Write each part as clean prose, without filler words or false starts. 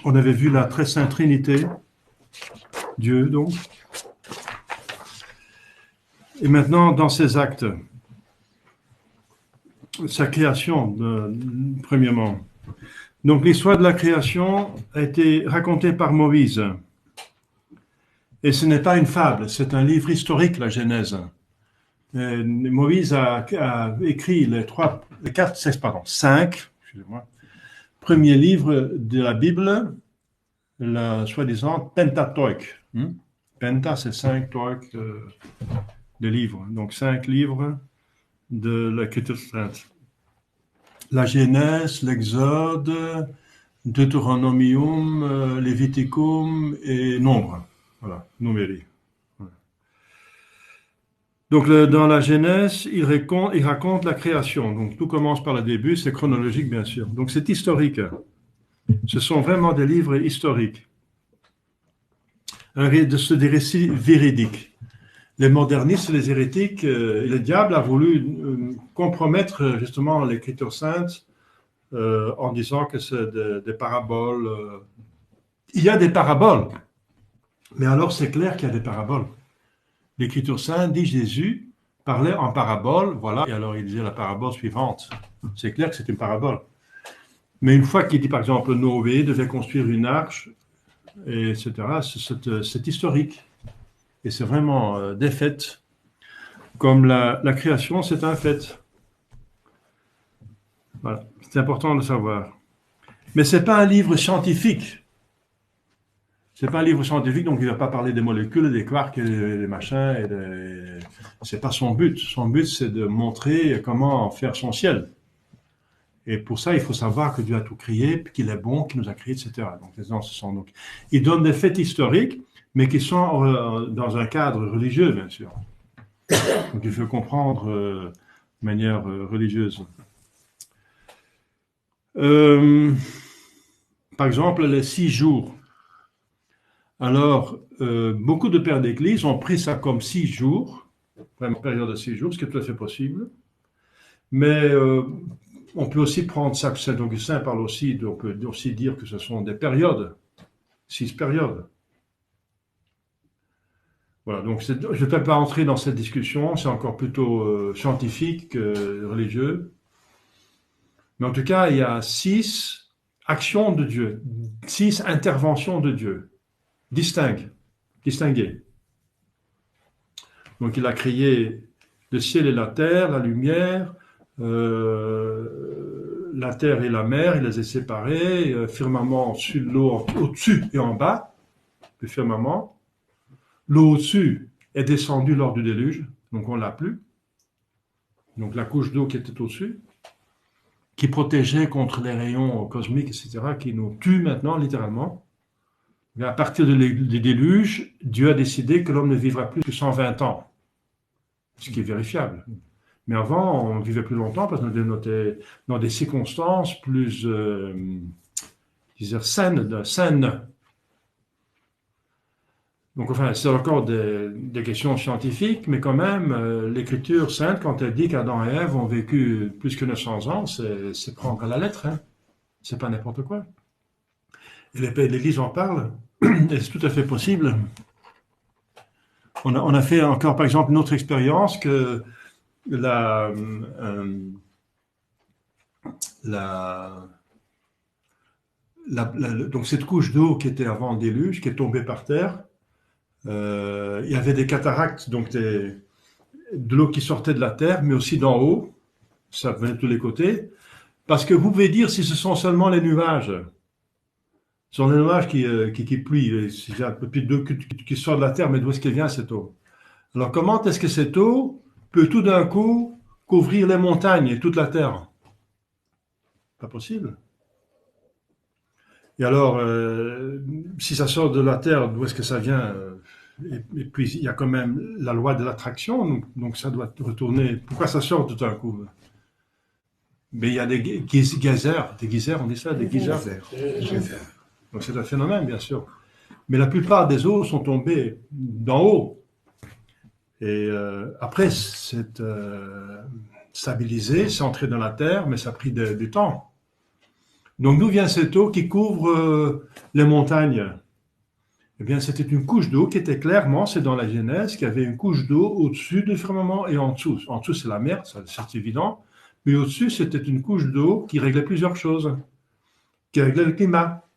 On avait vu la très sainte Trinité, Dieu donc. Et maintenant, dans ses actes, sa création, premièrement. Donc l'histoire de la création a été racontée par Moïse. Et ce n'est pas une fable, c'est un livre historique, la Genèse. Moïse a écrit cinq premiers livres de la Bible, la soi-disant Pentateuque. Penta, c'est 5, Toik, de livres. Donc 5 livres de l'Écriture sainte. La Genèse, l'Exode, Deutéronomium, Léviticum et Nombre. Voilà, Numérie. Voilà. Donc dans la Genèse, il raconte la création. Donc tout commence par le début, c'est chronologique bien sûr. Donc c'est historique. Ce sont vraiment des livres historiques. Des récits véridiques. Les modernistes, les hérétiques, le diable a voulu compromettre justement l'Écriture sainte en disant que c'est des paraboles. Il y a des paraboles, mais alors c'est clair qu'il y a des paraboles. L'Écriture sainte dit Jésus parlait en parabole, voilà, et alors il disait la parabole suivante. C'est clair que c'est une parabole. Mais une fois qu'il dit par exemple Noé devait construire une arche, etc., c'est historique. Et c'est vraiment des faits. Comme la création, c'est un fait. Voilà, c'est important de savoir. Mais ce n'est pas un livre scientifique. Ce n'est pas un livre scientifique, donc il ne va pas parler des molécules, des quarks, et des machins. Ce n'est pas son but. Son but, c'est de montrer comment faire son ciel. Et pour ça, il faut savoir que Dieu a tout créé, qu'il est bon, qu'il nous a créé, etc. Donc, il donne des faits historiques, mais qui sont dans un cadre religieux, bien sûr. Donc il faut comprendre de manière religieuse. Par exemple, les 6 jours. Alors, beaucoup de pères d'église ont pris ça comme 6 jours, vraiment période de 6 jours, ce qui est tout à fait possible. Mais on peut aussi prendre ça, Saint Augustin parle aussi, on peut aussi dire que ce sont des périodes, 6 périodes. Voilà, donc je ne vais pas entrer dans cette discussion, c'est encore plutôt scientifique que religieux. Mais en tout cas, il y a 6 actions de Dieu, 6 interventions de Dieu, distinguées. Donc il a créé le ciel et la terre, la lumière, la terre et la mer, il les a séparés, firmament au-dessus de l'eau, au-dessus et en bas, le firmament. L'eau au-dessus est descendue lors du déluge, donc on ne l'a plus. Donc la couche d'eau qui était au-dessus, qui protégeait contre les rayons cosmiques, etc., qui nous tuent maintenant, littéralement. Mais à partir du déluge, Dieu a décidé que l'homme ne vivra plus que 120 ans, ce qui est vérifiable. Mais avant, on vivait plus longtemps parce qu'on était dans des circonstances plus saines. Donc, enfin, c'est encore des questions scientifiques, mais quand même, l'Écriture sainte, quand elle dit qu'Adam et Ève ont vécu plus que 900 ans, c'est prendre à la lettre. Hein. C'est pas n'importe quoi. Et l'Église en parle, et c'est tout à fait possible. On a fait encore, par exemple, une autre expérience que donc cette couche d'eau qui était avant le déluge, qui est tombée par terre, il y avait des cataractes, donc de l'eau qui sortait de la terre, mais aussi d'en haut, ça venait de tous les côtés, parce que vous pouvez dire si ce sont seulement les nuages. Ce sont les nuages qui pluient, il y a un peu plus d'eau qui sort de la terre, mais d'où est-ce qu'elle vient cette eau? Alors comment est-ce que cette eau peut tout d'un coup couvrir les montagnes et toute la terre? Pas possible. Et alors, si ça sort de la terre, d'où est-ce que ça vient? Et puis, il y a quand même la loi de l'attraction, donc ça doit retourner. Pourquoi ça sort tout d'un coup? Mais il y a des geysers, on dit ça, des geysers. Donc c'est un phénomène, bien sûr. Mais la plupart des eaux sont tombées d'en haut. Et après, c'est stabilisé, c'est entré dans la terre, mais ça a pris du temps. Donc d'où vient cette eau qui couvre les montagnes? Eh bien, c'était une couche d'eau qui était clairement, c'est dans la Genèse, qu'il y avait une couche d'eau au-dessus du firmament et en dessous. En dessous, c'est la mer, ça, c'est évident. Mais au-dessus, c'était une couche d'eau qui réglait plusieurs choses, qui réglait le climat.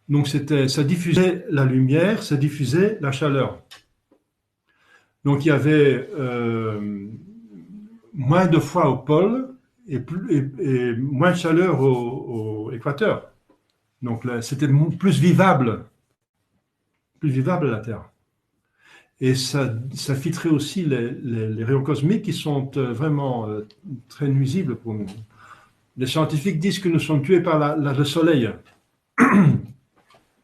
Donc, ça diffusait la lumière, ça diffusait la chaleur. Donc, il y avait moins de froid au pôle et moins de chaleur au équateur. Donc, c'était plus vivable la Terre. Et ça filtrait aussi les rayons cosmiques qui sont vraiment très nuisibles pour nous. Les scientifiques disent que nous sommes tués par le Soleil.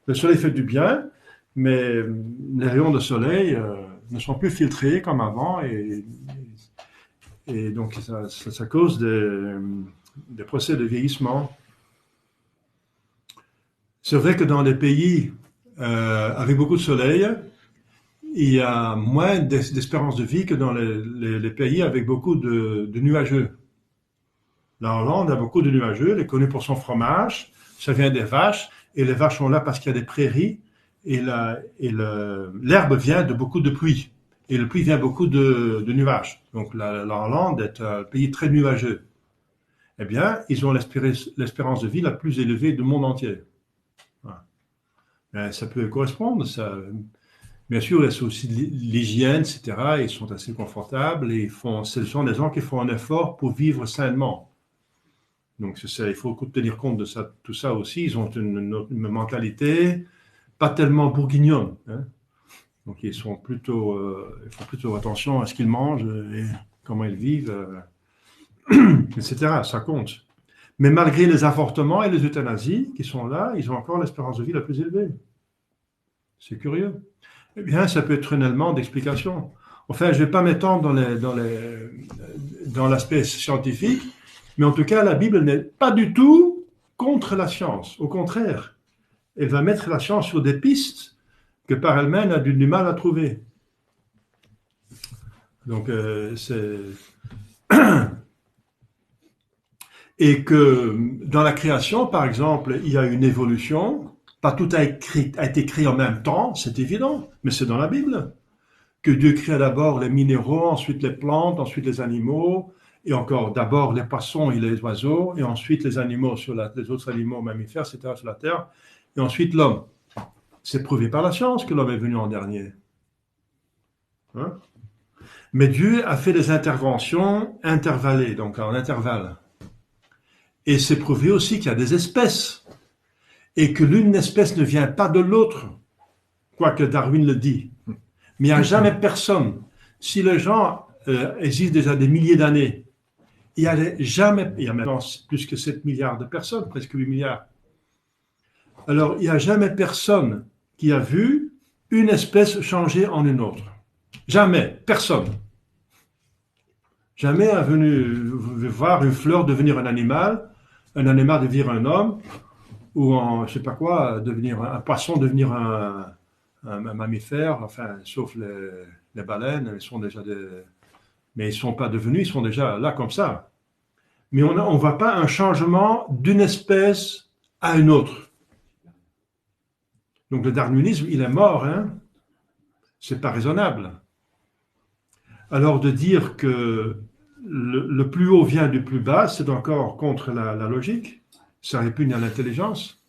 Le Soleil fait du bien, mais les rayons de Soleil ne sont plus filtrés comme avant et donc ça cause des procès de vieillissement. C'est vrai que dans les pays avec beaucoup de soleil, il y a moins d'espérance de vie que dans les pays avec beaucoup de nuageux. La Hollande a beaucoup de nuageux, elle est connue pour son fromage, ça vient des vaches, et les vaches sont là parce qu'il y a des prairies, et l'herbe vient de beaucoup de pluie, et le pluie vient beaucoup de nuages. Donc la Hollande est un pays très nuageux. Eh bien, ils ont l'espérance de vie la plus élevée du monde entier. Voilà. Ça peut correspondre, ça. Bien sûr, c'est aussi l'hygiène, etc. Ils sont assez confortables et ce sont des gens qui font un effort pour vivre sainement. Donc, il faut tenir compte de ça, tout ça aussi. Ils ont une mentalité pas tellement bourguignonne. Hein. Donc, ils font plutôt attention à ce qu'ils mangent et comment ils vivent, etc. Ça compte. Mais malgré les avortements et les euthanasies qui sont là, ils ont encore l'espérance de vie la plus élevée. C'est curieux. Eh bien, ça peut être un élément d'explication. Enfin, je ne vais pas m'étendre dans l'aspect scientifique, mais en tout cas, la Bible n'est pas du tout contre la science. Au contraire, elle va mettre la science sur des pistes que par elle-même, elle a du mal à trouver. Donc, et que dans la création, par exemple, il y a une évolution. Pas tout a été créé en même temps, c'est évident, mais c'est dans la Bible. Que Dieu crée d'abord les minéraux, ensuite les plantes, ensuite les animaux, et encore d'abord les poissons et les oiseaux, et ensuite les animaux les autres animaux mammifères, etc. sur la terre, et ensuite l'homme. C'est prouvé par la science que l'homme est venu en dernier. Hein? Mais Dieu a fait des interventions intervallées, donc en intervalle. Et c'est prouvé aussi qu'il y a des espèces. Et que l'une espèce ne vient pas de l'autre, quoique Darwin le dit. Mais il n'y a jamais personne. Si les gens existent déjà des milliers d'années, il y a maintenant plus que 7 milliards de personnes, presque 8 milliards. Alors, il n'y a jamais personne qui a vu une espèce changer en une autre. Jamais, personne. Jamais a venu voir une fleur devenir un animal devenir un homme, ou je sais pas quoi, devenir un poisson, devenir un mammifère, enfin, sauf les baleines, ils sont déjà mais ils sont pas devenus, ils sont déjà là comme ça. Mais on voit pas un changement d'une espèce à une autre. Donc le darwinisme, il est mort, hein. C'est pas raisonnable. Alors de dire que le plus haut vient du plus bas, c'est encore contre la logique. Ça répugne à l'intelligence.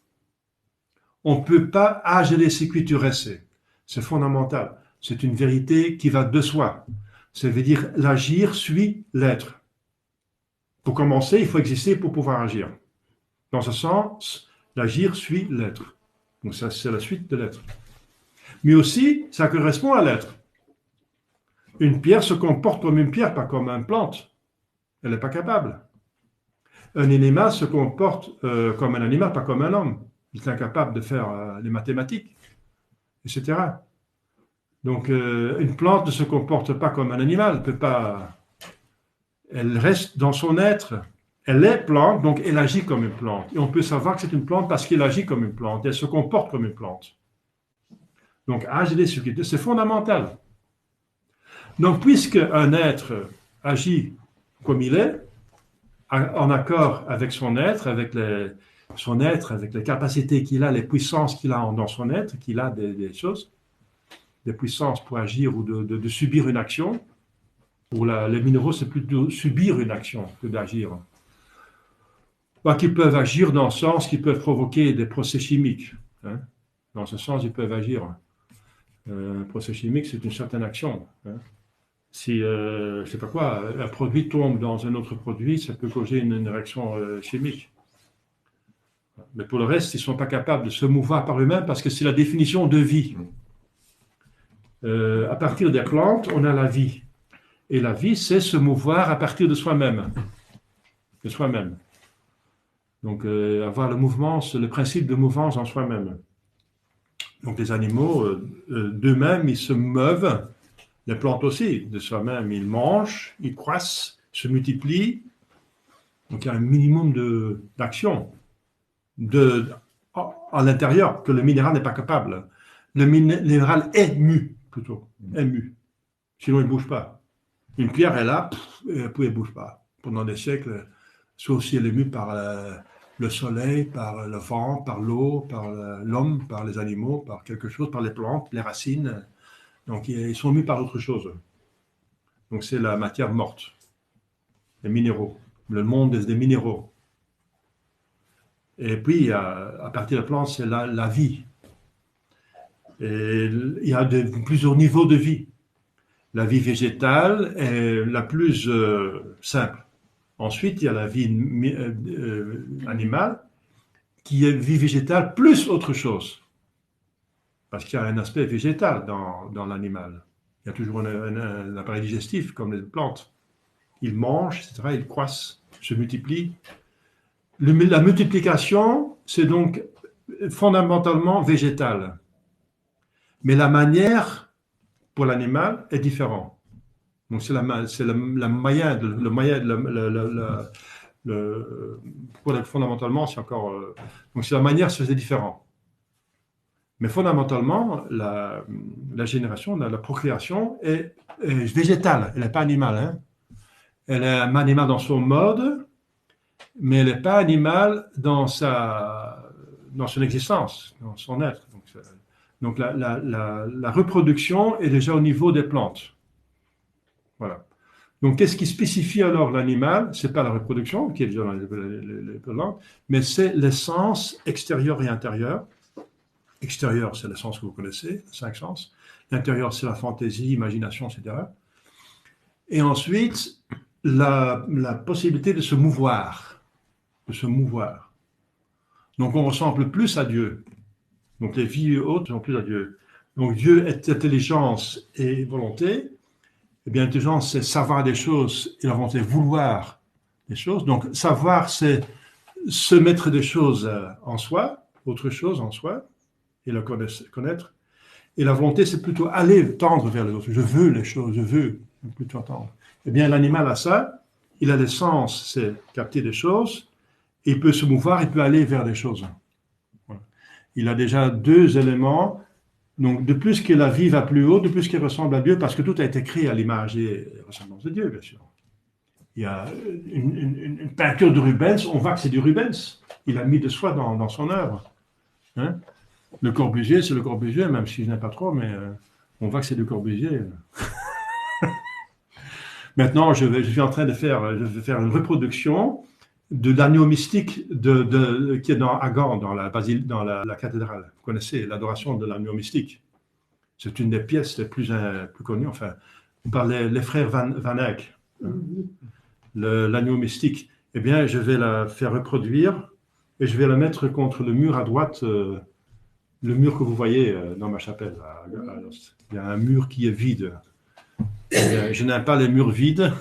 On ne peut pas ageler les circuits restés. C'est fondamental. C'est une vérité qui va de soi. Ça veut dire l'agir suit l'être. Pour commencer, il faut exister pour pouvoir agir. Dans ce sens, l'agir suit l'être. Donc ça, c'est la suite de l'être. Mais aussi, ça correspond à l'être. Une pierre se comporte comme une pierre, pas comme une plante. Elle n'est pas capable. Un animal se comporte comme un animal, pas comme un homme. Il est incapable de faire les mathématiques, etc. Donc, une plante ne se comporte pas comme un animal. Peut pas. Elle reste dans son être. Elle est plante, donc elle agit comme une plante. Et on peut savoir que c'est une plante parce qu'elle agit comme une plante. Elle se comporte comme une plante. Donc, agir sur qui, c'est fondamental. Donc, puisque un être agit comme il est, en accord avec son être, avec son être, avec les capacités qu'il a, les puissances qu'il a dans son être, qu'il a des choses, des puissances pour agir ou de subir une action. Pour les minéraux, c'est plutôt subir une action que d'agir. Qu'ils peuvent agir dans le sens qu'ils peuvent provoquer des procès chimiques. Hein. Dans ce sens, ils peuvent agir. Un procès chimique, c'est une certaine action. Hein. Si, je ne sais pas quoi, un produit tombe dans un autre produit, ça peut causer une réaction chimique. Mais pour le reste, ils ne sont pas capables de se mouvoir par eux-mêmes parce que c'est la définition de vie. À partir des plantes, on a la vie. Et la vie, c'est se mouvoir à partir de soi-même. De soi-même. Donc, avoir le mouvement, le principe de mouvance en soi-même. Donc, les animaux, d'eux-mêmes, ils se meuvent. Les plantes aussi, de soi-même, ils mangent, ils croissent, se multiplient. Donc, il y a un minimum d'action à l'intérieur que le minéral n'est pas capable. Le minéral est mu, plutôt. Est mu. Sinon, il ne bouge pas. Une pierre est là, et elle ne bouge pas. Pendant des siècles, sauf si elle est mue par le soleil, par le vent, par l'eau, par l'homme, par les animaux, par quelque chose, par les plantes, les racines. Donc, ils sont mus par autre chose. Donc, c'est la matière morte, les minéraux, le monde des minéraux. Et puis, à partir de la plante, c'est la vie. Et il y a plusieurs niveaux de vie. La vie végétale est la plus simple. Ensuite, il y a la vie animale, qui est vie végétale plus autre chose. Parce qu'il y a un aspect végétal dans l'animal. Il y a toujours un appareil digestif, comme les plantes. Ils mangent, etc., ils croissent, se multiplient. La multiplication, c'est donc fondamentalement végétal. Mais la manière pour l'animal est différente. Donc c'est fondamentalement, c'est encore. Donc c'est la manière, c'est différent. Mais fondamentalement, la génération, la procréation est végétale, elle n'est pas animale. Hein. Elle est animale dans son mode, mais elle n'est pas animale dans son existence, dans son être. Donc la reproduction est déjà au niveau des plantes. Voilà. Donc qu'est-ce qui spécifie alors l'animal? Ce n'est pas la reproduction, qui est déjà dans les plantes, mais c'est l'essence extérieure et intérieure. Extérieur, c'est l'essence que vous connaissez, 5 sens. L'intérieur, c'est la fantaisie, imagination, etc. Et ensuite, la possibilité de se mouvoir. De se mouvoir. Donc on ressemble plus à Dieu. Donc les vies hautes sont plus à Dieu. Donc Dieu est intelligence et volonté. Et bien l'intelligence, c'est savoir des choses et la volonté, vouloir des choses. Donc savoir, c'est se mettre des choses en soi, autre chose en soi, et le connaître. Et la volonté, c'est plutôt aller tendre vers les autres. Je veux les choses, je veux plutôt tendre. Eh bien l'animal a ça. Il a l'essence, c'est capter des choses. Il peut se mouvoir, il peut aller vers des choses. Il a déjà 2 éléments. Donc, de plus que la vie va plus haut, de plus qu'elle ressemble à Dieu, parce que tout a été créé à l'image et ressemblance de Dieu, bien sûr. Il y a une peinture de Rubens, on voit que c'est du Rubens. Il a mis de soi dans son œuvre. Hein? Le Corbusier, c'est le Corbusier, même si je n'aime pas trop, mais on voit que c'est du Corbusier. Maintenant, je suis en train de faire une reproduction de l'agneau mystique qui est à Gand, dans la cathédrale. Vous connaissez l'adoration de l'agneau mystique. C'est une des pièces les plus connues. Enfin, on parlait les frères Van Eyck, hein, l'agneau mystique. Eh bien, je vais la faire reproduire et je vais la mettre contre le mur à droite, le mur que vous voyez dans ma chapelle. Il y a un mur qui est vide. Je n'aime pas les murs vides.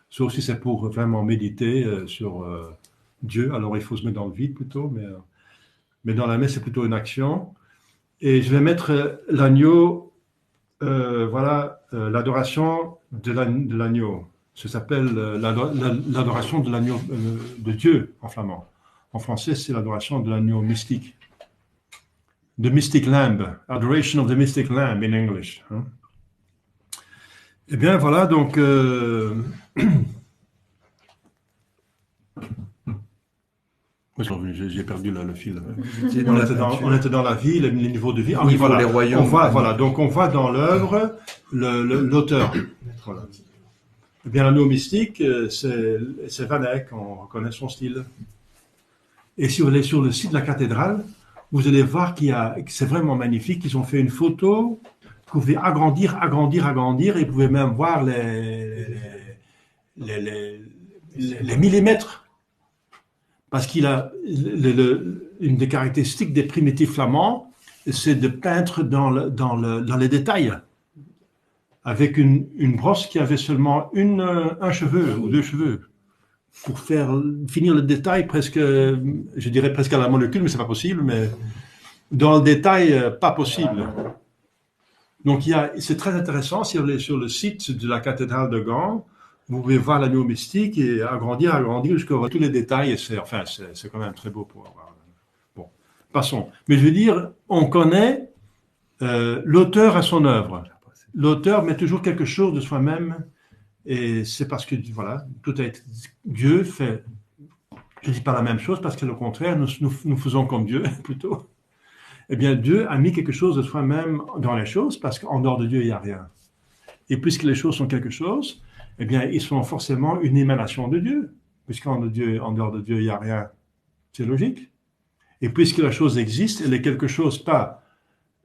Sauf si c'est pour vraiment méditer sur Dieu. Alors, il faut se mettre dans le vide plutôt, mais dans la messe, c'est plutôt une action. Et je vais mettre l'agneau, l'adoration de l'agneau. Ça s'appelle l'adoration de l'agneau de Dieu en flamand. En français, c'est l'adoration de l'agneau mystique. The Mystic Lamb, Adoration of the Mystic Lamb in English. Hein. Eh bien, voilà, donc... J'ai perdu le fil. On était dans la vie, les niveaux de vie. Ah oui, voilà. Les royaumes. Donc on voit dans l'œuvre l'auteur. Voilà. Eh bien, l'anneau mystique, c'est Van Eyck, on reconnaît son style. Et si vous allez sur le site de la cathédrale, vous allez voir que c'est vraiment magnifique. Ils ont fait une photo que vous pouvez agrandir, et vous pouvez même voir les millimètres. Parce qu'il a une des caractéristiques des primitifs flamands, c'est de peindre dans les détails. Avec une brosse qui avait seulement un cheveu ou deux cheveux. Pour finir le détail presque, je dirais presque à la molécule, mais c'est pas possible, mais dans le détail, pas possible. Donc c'est très intéressant, si vous allez sur le site de la cathédrale de Gand, vous pouvez voir l'anneau mystique et agrandir jusqu'à tous les détails, et c'est quand même très beau pour voir. Bon, passons. Mais je veux dire, on connaît l'auteur à son œuvre. L'auteur met toujours quelque chose de soi-même, et c'est parce que, voilà, tout a été... Dieu fait... Je ne dis pas la même chose, parce que au contraire, nous faisons comme Dieu, plutôt. Eh bien, Dieu a mis quelque chose de soi-même dans les choses, parce qu'en dehors de Dieu, il n'y a rien. Et puisque les choses sont quelque chose, eh bien, ils sont forcément une émanation de Dieu. Puisqu'en dehors de Dieu, il n'y a rien. C'est logique. Et puisque la chose existe, elle est quelque chose, pas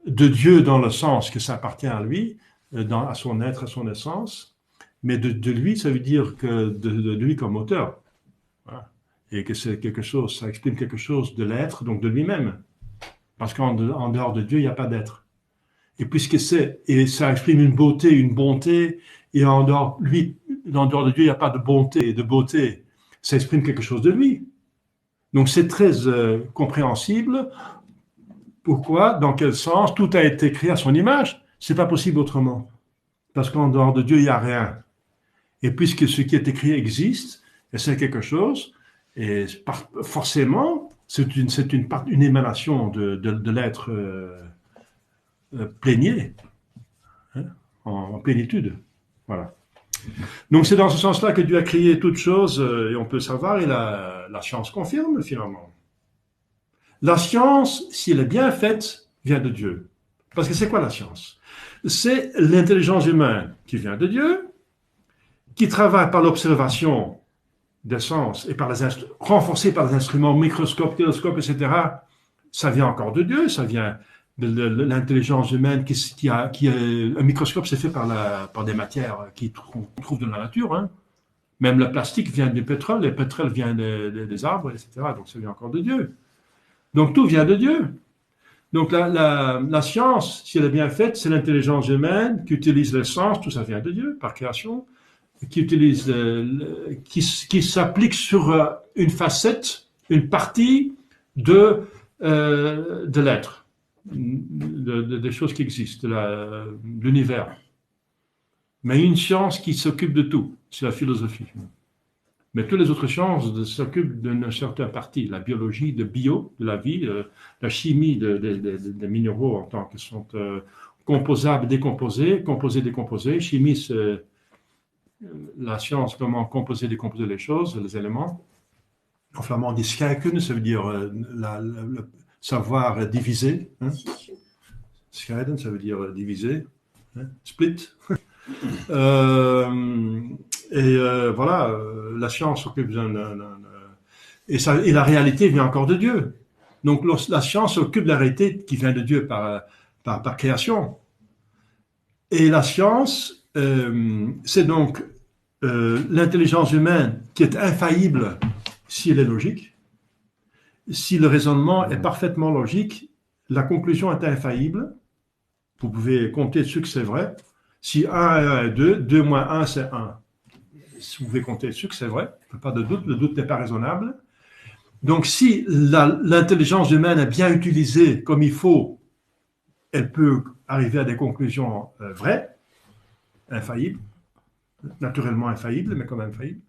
de Dieu dans le sens que ça appartient à lui, à son être, à son essence, mais de lui, ça veut dire que de lui comme auteur. Voilà. Et que c'est quelque chose, ça exprime quelque chose de l'être, donc de lui-même. Parce qu'en dehors de Dieu, il n'y a pas d'être. Et puisque et ça exprime une beauté, et en dehors de Dieu, il n'y a pas de bonté et de beauté. Ça exprime quelque chose de lui. Donc c'est très compréhensible. Pourquoi, dans quel sens, tout a été créé à son image. C'est pas possible autrement. Parce qu'en dehors de Dieu, il n'y a rien. Et puisque ce qui est écrit existe, et c'est quelque chose, et forcément, c'est une émanation de l'être plénier, hein, en plénitude. Voilà. Donc c'est dans ce sens-là que Dieu a créé toutes choses, et on peut savoir, et la science confirme finalement. La science, si elle est bien faite, vient de Dieu. Parce que c'est quoi la science? C'est l'intelligence humaine qui vient de Dieu, qui travaille par l'observation des sens et renforcée par les instruments, microscopes, télescopes, etc. Ça vient encore de Dieu, ça vient de l'intelligence humaine un microscope, c'est fait par des matières qu'on trouve dans la nature. Hein. Même le plastique vient du pétrole, le pétrole vient des arbres, etc. Donc ça vient encore de Dieu. Donc tout vient de Dieu. Donc la science, si elle est bien faite, c'est l'intelligence humaine qui utilise les sens, tout ça vient de Dieu, par création, qui s'applique sur une facette, une partie de l'être, des choses qui existent, de l'univers. Mais une science qui s'occupe de tout, c'est la philosophie. Mais toutes les autres sciences s'occupent d'une certaine partie, la biologie, de la vie, la chimie des minéraux en tant que sont composables, décomposés, composés, décomposés. Chimie, c'est la science, comment composer, décomposer les choses, les éléments. En flamand, on dit scheikunde, ça veut dire le savoir diviser. Hein. Scheiden, ça veut dire diviser. Hein. Split. Voilà, la science s'occupe et la réalité vient encore de Dieu. Donc la science s'occupe de la réalité qui vient de Dieu par création. Et la science, c'est donc l'intelligence humaine qui est infaillible si elle est logique. Si le raisonnement est parfaitement logique, la conclusion est infaillible. Vous pouvez compter dessus que c'est vrai. Si 1 et 1 est 2, 2 moins 1 c'est 1. Vous pouvez compter dessus que c'est vrai, il n'y a pas de doute, le doute n'est pas raisonnable. Donc si l'intelligence humaine est bien utilisée comme il faut, elle peut arriver à des conclusions vraies, infaillibles, naturellement infaillibles, mais quand même infaillibles.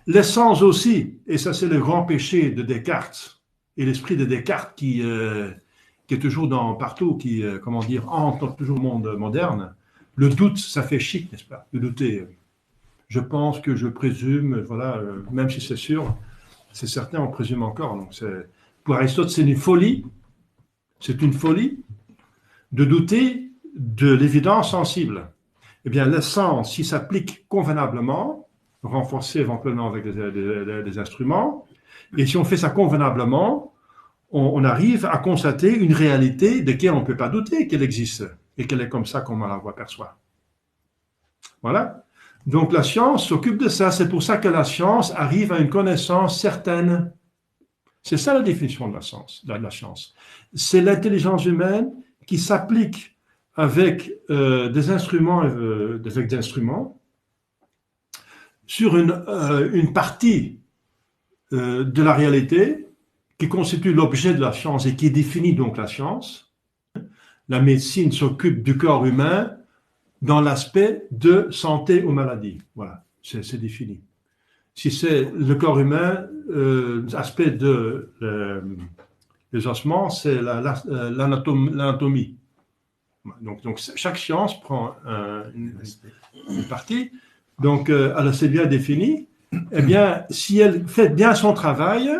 Les sens aussi, et ça c'est le grand péché de Descartes, et l'esprit de Descartes qui est toujours partout, qui, hante toujours le monde moderne. Le doute, ça fait chic, n'est-ce pas? De douter. Je pense que je présume, voilà, même si c'est sûr, C'est certain, on présume encore. Donc pour Aristote, c'est une folie. C'est une folie de douter de l'évidence sensible. Eh bien, le sens, s'il s'applique convenablement, renforcé éventuellement avec des instruments, et si on fait ça convenablement, on arrive à constater une réalité de laquelle on ne peut pas douter qu'elle existe, et qu'elle est comme ça qu'on la voit perçoit. Voilà. Donc la science s'occupe de ça. C'est pour ça que la science arrive à une connaissance certaine. C'est ça la définition de la science. C'est l'intelligence humaine qui s'applique avec des instruments sur une partie de la réalité qui constitue l'objet de la science et qui définit donc la science. La médecine s'occupe du corps humain dans l'aspect de santé ou maladie. Voilà, c'est défini. Si c'est le corps humain, l'aspect des ossements, c'est l'anatomie. Donc, chaque science prend une partie. Donc, alors c'est bien défini. Eh bien, si elle fait bien son travail,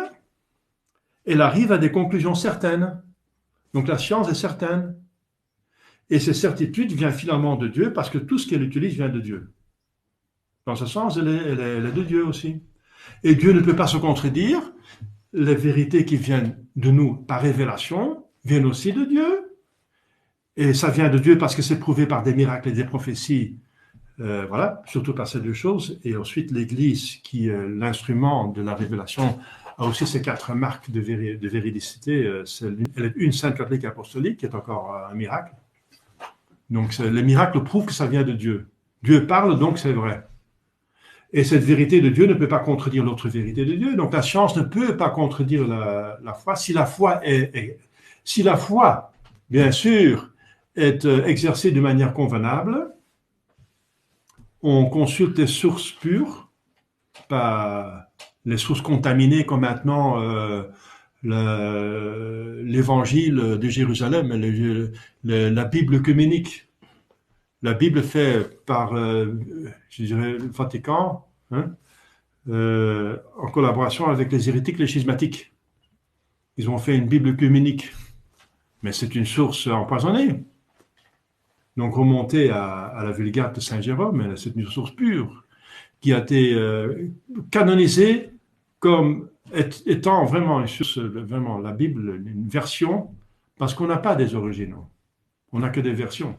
elle arrive à des conclusions certaines. Donc, la science est certaine. Et cette certitude vient finalement de Dieu parce que tout ce qu'elle utilise vient de Dieu. Dans ce sens, elle est de Dieu aussi. Et Dieu ne peut pas se contredire. Les vérités qui viennent de nous par révélation viennent aussi de Dieu. Et ça vient de Dieu parce que c'est prouvé par des miracles et des prophéties. Voilà, surtout par ces deux choses. Et ensuite, l'Église, qui est l'instrument de la révélation, a aussi ces 4 marques de véridicité. Elle est une sainte catholique apostolique, qui est encore un miracle. Donc, les miracles prouvent que ça vient de Dieu. Dieu parle, donc c'est vrai. Et cette vérité de Dieu ne peut pas contredire l'autre vérité de Dieu. Donc, la science ne peut pas contredire la foi. Si la foi, bien sûr, est exercée de manière convenable, on consulte les sources pures, pas les sources contaminées comme maintenant l'évangile de Jérusalem, la Bible œcuménique. La Bible faite par, je dirais, le Vatican, en collaboration avec les hérétiques, les schismatiques. Ils ont fait une Bible œcuménique, mais c'est une source empoisonnée. Donc remontée à la Vulgate de Saint Jérôme, c'est une source pure qui a été canonisée comme étant vraiment une source, vraiment la Bible, une version, parce qu'on n'a pas des originaux, on n'a que des versions.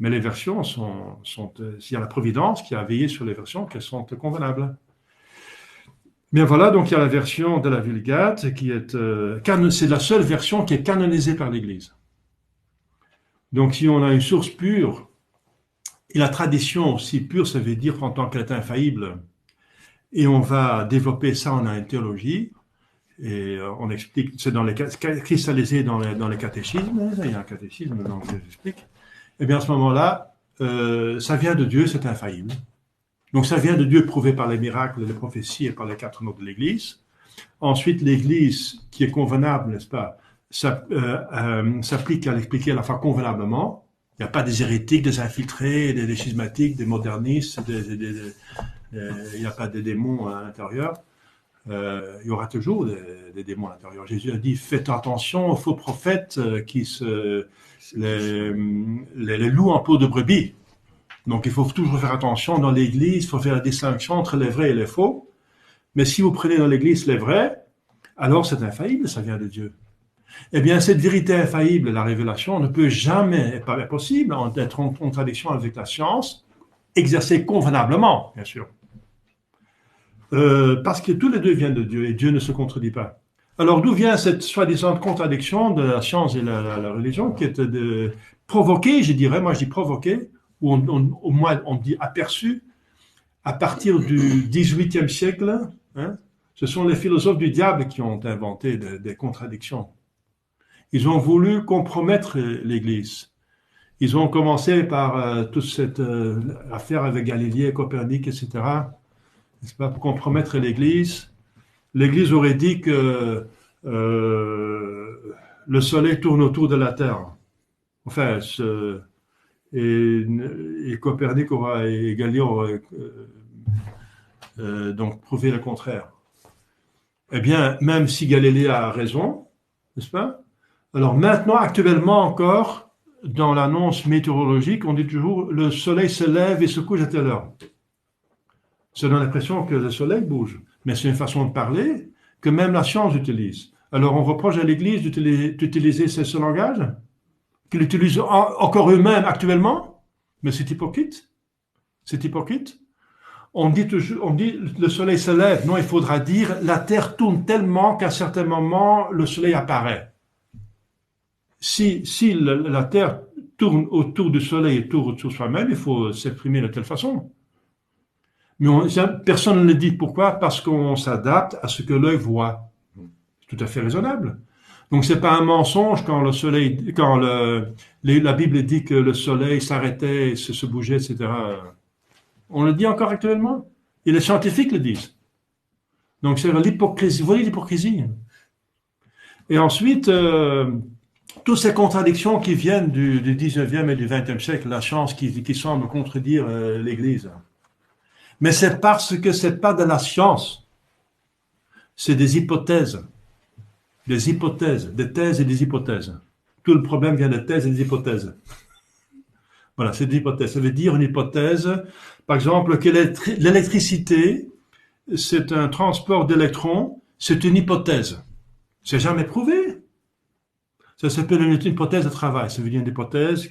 Mais les versions il y a la providence qui a veillé sur les versions qu'elles sont convenables. Bien voilà, donc il y a la version de la Vulgate qui est, c'est la seule version qui est canonisée par l'Église. Donc si on a une source pure, et la tradition aussi pure, ça veut dire en tant qu'elle est infaillible, et on va développer ça en une théologie, et on explique, c'est cristallisé dans les catéchismes, il y a un catéchisme, donc j'explique. Eh bien à ce moment-là, ça vient de Dieu, c'est infaillible. Donc ça vient de Dieu prouvé par les miracles, les prophéties et par les 4 noms de l'Église. Ensuite, l'Église, qui est convenable, n'est-ce pas, s'applique à l'expliquer à la fois convenablement. Il n'y a pas des hérétiques, des infiltrés, des schismatiques, des modernistes, il n'y a pas des démons à l'intérieur. Il y aura toujours des démons à l'intérieur. Jésus a dit, faites attention aux faux prophètes qui les louent en peau de brebis. Donc il faut toujours faire attention dans l'Église, il faut faire la distinction entre les vrais et les faux. Mais si vous prenez dans l'Église les vrais, alors c'est infaillible, ça vient de Dieu. Eh bien, cette vérité infaillible, la révélation, ne peut jamais, pas possible, être en contradiction avec la science, exercée convenablement, bien sûr. Parce que tous les deux viennent de Dieu, et Dieu ne se contredit pas. Alors, d'où vient cette soi-disant contradiction de la science et la religion, qui est de provoquer, je dirais, moi je dis provoquer, ou au moins on dit aperçu, à partir du XVIIIe siècle, ce sont les philosophes du diable qui ont inventé des contradictions. Ils ont voulu compromettre l'Église. Ils ont commencé par toute cette affaire avec Galilée, Copernic, etc., n'est-ce pas, pour compromettre l'Église. L'Église aurait dit que le soleil tourne autour de la Terre. Enfin, et Copernic et Galilée auraient donc prouvé le contraire. Eh bien, même si Galilée a raison, n'est-ce pas? Alors maintenant, actuellement encore, dans l'annonce météorologique, on dit toujours le soleil se lève et se couche à telle heure. Ça donne l'impression que le soleil bouge. Mais c'est une façon de parler que même la science utilise. Alors on reproche à l'Église d'utiliser ce langage, qu'ils utilisent encore eux-mêmes actuellement, mais c'est hypocrite. C'est hypocrite. On dit le soleil se lève. Non, il faudra dire la terre tourne tellement qu'à un certain moment, le soleil apparaît. Si la terre tourne autour du soleil et tourne autour de soi-même, il faut s'exprimer de telle façon. Mais personne ne le dit. Pourquoi? Parce qu'on s'adapte à ce que l'œil voit. C'est tout à fait raisonnable. Donc c'est pas un mensonge quand la Bible dit que le soleil s'arrêtait, se bougeait, etc. On le dit encore actuellement. Et les scientifiques le disent. Donc c'est l'hypocrisie. Vous voyez l'hypocrisie. Et ensuite, toutes ces contradictions qui viennent du 19e et du 20e siècle, la science qui semble contredire l'Église. Mais c'est parce que c'est pas de la science. C'est des hypothèses. Des hypothèses, des thèses et des hypothèses. Tout le problème vient des thèses et des hypothèses. Voilà, c'est des hypothèses. Ça veut dire une hypothèse, par exemple, que l'électricité, c'est un transport d'électrons, c'est une hypothèse. C'est jamais prouvé. Ça s'appelle une hypothèse de travail. Ça veut dire une hypothèse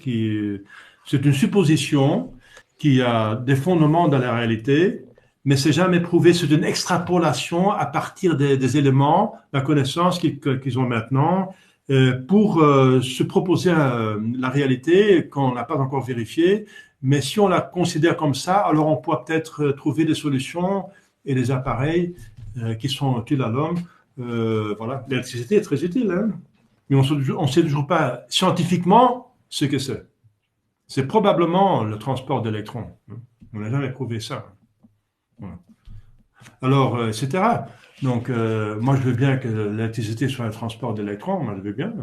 c'est une supposition qui a des fondements dans la réalité, mais c'est jamais prouvé. C'est une extrapolation à partir des éléments, la connaissance qu'ils ont maintenant, pour se proposer la réalité qu'on n'a pas encore vérifiée. Mais si on la considère comme ça, alors on pourra peut-être trouver des solutions et des appareils qui sont utiles à l'homme. Voilà, l'électricité est très utile, hein, mais on ne sait toujours pas scientifiquement ce que c'est. C'est probablement le transport d'électrons. On n'a jamais prouvé ça. Voilà. Alors, etc. Donc, moi, je veux bien que l'électricité soit un transport d'électrons, moi, je veux bien.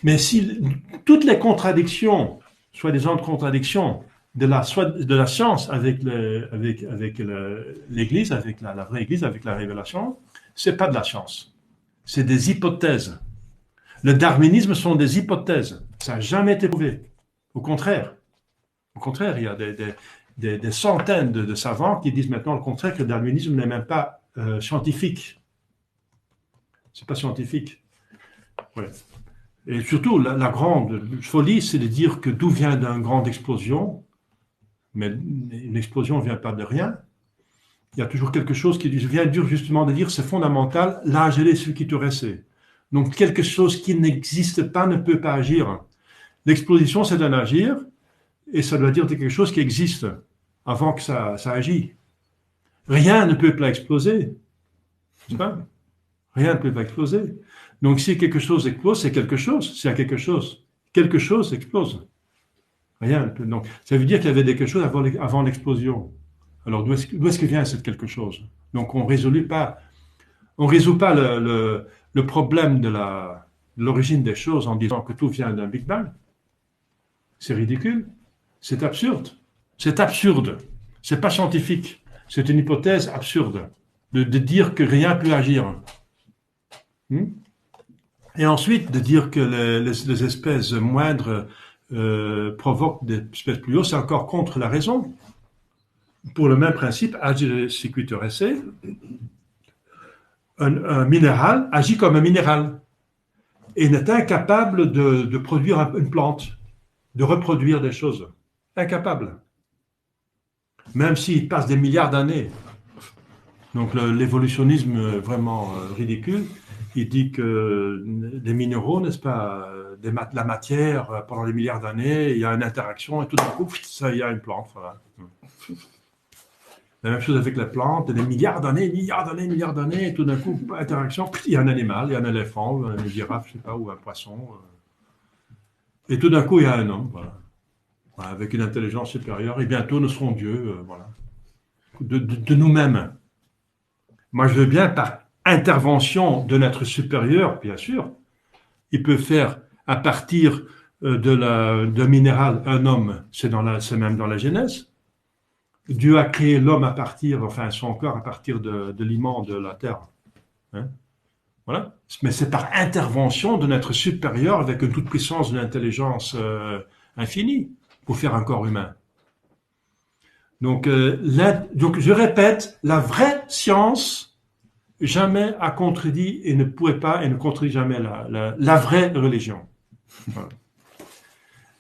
Mais si toutes les contradictions, soi-disant contradictions, de la science avec l'Église, avec la vraie Église, avec la révélation, c'est pas de la science. C'est des hypothèses. Le darwinisme sont des hypothèses. Ça n'a jamais été prouvé. Au contraire, il y a des centaines de savants qui disent maintenant le contraire, que le darwinisme n'est même pas scientifique. C'est pas scientifique. Ouais. Et surtout, la grande folie, c'est de dire que tout vient d'une grande explosion, mais une explosion ne vient pas de rien. Il y a toujours quelque chose qui vient dur justement de dire c'est fondamental, là, gelé celui qui te restait. Donc, quelque chose qui n'existe pas ne peut pas agir. L'exposition, c'est d'un agir, et ça doit dire quelque chose qui existe avant que ça agit. Rien ne peut pas exploser. C'est pas? Rien ne peut pas exploser. Donc, si quelque chose explose, c'est quelque chose. S'il y a quelque chose explose. Rien ne peut. Donc, ça veut dire qu'il y avait quelque chose avant l'explosion. Alors, d'où est-ce que vient cette quelque chose? Donc, on ne résout pas le problème de l'origine des choses en disant que tout vient d'un Big Bang. C'est ridicule. C'est absurde. C'est absurde. C'est pas scientifique. C'est une hypothèse absurde de dire que rien peut agir. Et ensuite, de dire que les espèces moindres provoquent des espèces plus hautes, c'est encore contre la raison. Pour le même principe, agir sécurité, un minéral agit comme un minéral et n'est incapable de produire une plante, de reproduire des choses. Incapable. Même s'il passe des milliards d'années. Donc l'évolutionnisme vraiment ridicule, il dit que les minéraux, n'est-ce pas, la matière, pendant des milliards d'années, il y a une interaction et tout d'un coup, il y a une plante. Voilà. La même chose avec les plantes, des milliards d'années, et tout d'un coup, interaction, il y a un animal, il y a un éléphant, une girafe, je ne sais pas, ou un poisson. Et tout d'un coup, il y a un homme, voilà. Avec une intelligence supérieure, et bientôt nous serons Dieu, voilà. De nous-mêmes. Moi, je veux bien, par intervention de notre supérieur, bien sûr, il peut faire à partir d'un minéral un homme, c'est même dans la Genèse. Dieu a créé l'homme à partir, enfin son corps à partir de l'imment de la terre. Hein? Voilà. Mais c'est par intervention de notre supérieur avec une toute puissance de l'intelligence infinie pour faire un corps humain. Donc, donc je répète, la vraie science jamais a contredit et ne pouvait pas et ne contredit jamais la vraie religion. Voilà.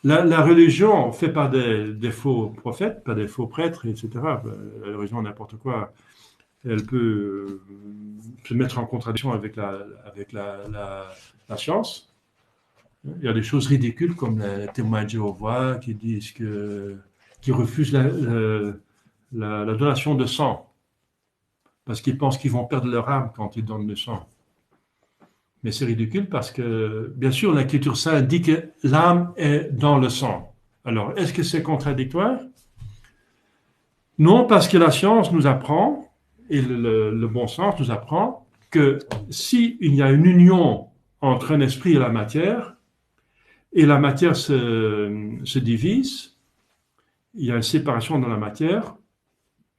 La religion fait par des faux prophètes, par des faux prêtres, etc. La religion, n'importe quoi, elle peut se mettre en contradiction avec la science. Il y a des choses ridicules comme les témoins de Jéhovah qui disent qui refusent la donation de sang parce qu'ils pensent qu'ils vont perdre leur âme quand ils donnent le sang. Mais c'est ridicule parce que, bien sûr, l'Écriture sainte dit que l'âme est dans le sang. Alors, est-ce que c'est contradictoire? Non, parce que la science nous apprend, et le bon sens nous apprend, que s'il y a une union entre un esprit et la matière se divise, il y a une séparation dans la matière,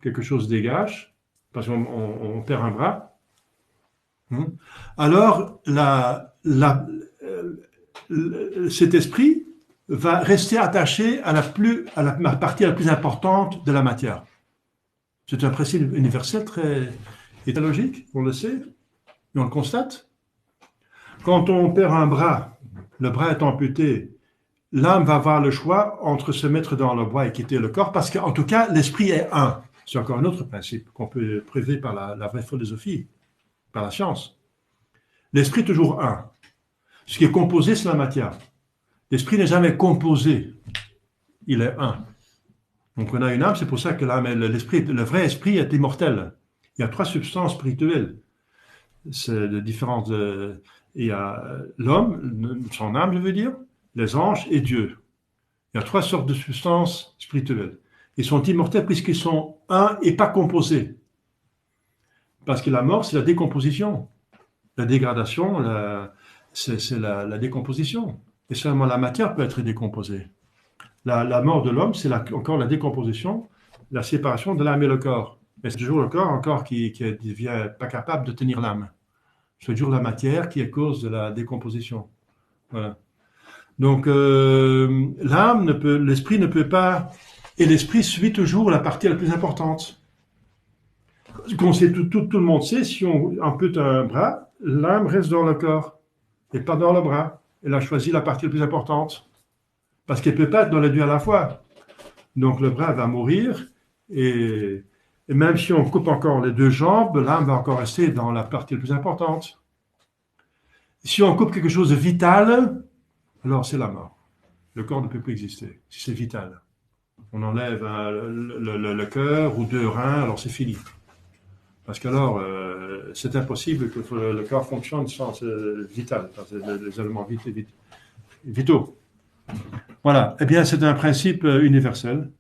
quelque chose dégage, parce qu'on perd un bras, alors cet esprit va rester attaché à la partie la plus importante de la matière. C'est un principe universel très logique, on le sait, et on le constate. Quand on perd un bras, le bras est amputé, l'âme va avoir le choix entre se mettre dans le bois et quitter le corps, parce qu'en tout cas, l'esprit est un. C'est encore un autre principe qu'on peut prouver par la vraie philosophie, par la science. L'esprit est toujours un. Ce qui est composé, c'est la matière. L'esprit n'est jamais composé. Il est un. Donc on a une âme, c'est pour ça que l'âme, le vrai esprit est immortel. Il y a 3 substances spirituelles. C'est de différentes. Il y a l'homme, son âme, je veux dire, les anges et Dieu. Il y a 3 sortes de substances spirituelles. Ils sont immortels puisqu'ils sont un et pas composés. Parce que la mort, c'est la décomposition. La dégradation, c'est la décomposition. Et seulement la matière peut être décomposée. La mort de l'homme, c'est encore la décomposition, la séparation de l'âme et le corps. Mais c'est toujours le corps encore qui devient pas capable de tenir l'âme. C'est toujours la matière qui est cause de la décomposition. Voilà. Donc l'âme l'esprit ne peut pas, et l'esprit suit toujours la partie la plus importante. Comme tout le monde sait, si on ampute un bras, l'âme reste dans le corps et pas dans le bras. Elle a choisi la partie la plus importante parce qu'elle ne peut pas être dans les deux à la fois. Donc le bras va mourir et même si on coupe encore les 2 jambes, l'âme va encore rester dans la partie la plus importante. Si on coupe quelque chose de vital, alors c'est la mort. Le corps ne peut plus exister si c'est vital. On enlève le cœur ou 2 reins, alors c'est fini. Parce qu'alors, c'est impossible que le corps fonctionne sans vital, les éléments vitaux. Voilà. Eh bien, c'est un principe universel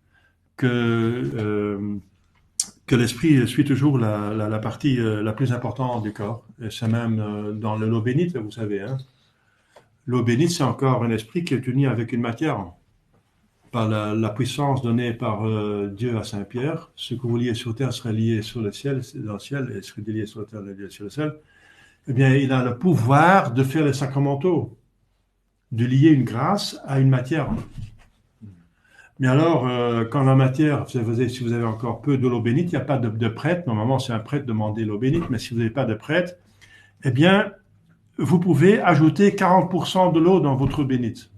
que l'esprit suit toujours la partie la plus importante du corps. Et c'est même dans l'eau bénite, vous savez. Hein. L'eau bénite, c'est encore un esprit qui est uni avec une matière. Par la puissance donnée par Dieu à Saint-Pierre, ce que vous liez sur terre serait lié sur le ciel, dans le ciel, et ce que vous liez sur la terre serait lié sur le ciel. Eh bien, il a le pouvoir de faire les sacramentaux, de lier une grâce à une matière. Mais alors, quand la matière, si vous avez encore peu de l'eau bénite, il n'y a pas de prêtre. Normalement, c'est un prêtre demander l'eau bénite, mais si vous n'avez pas de prêtre, eh bien, vous pouvez ajouter 40% de l'eau dans votre eau bénite.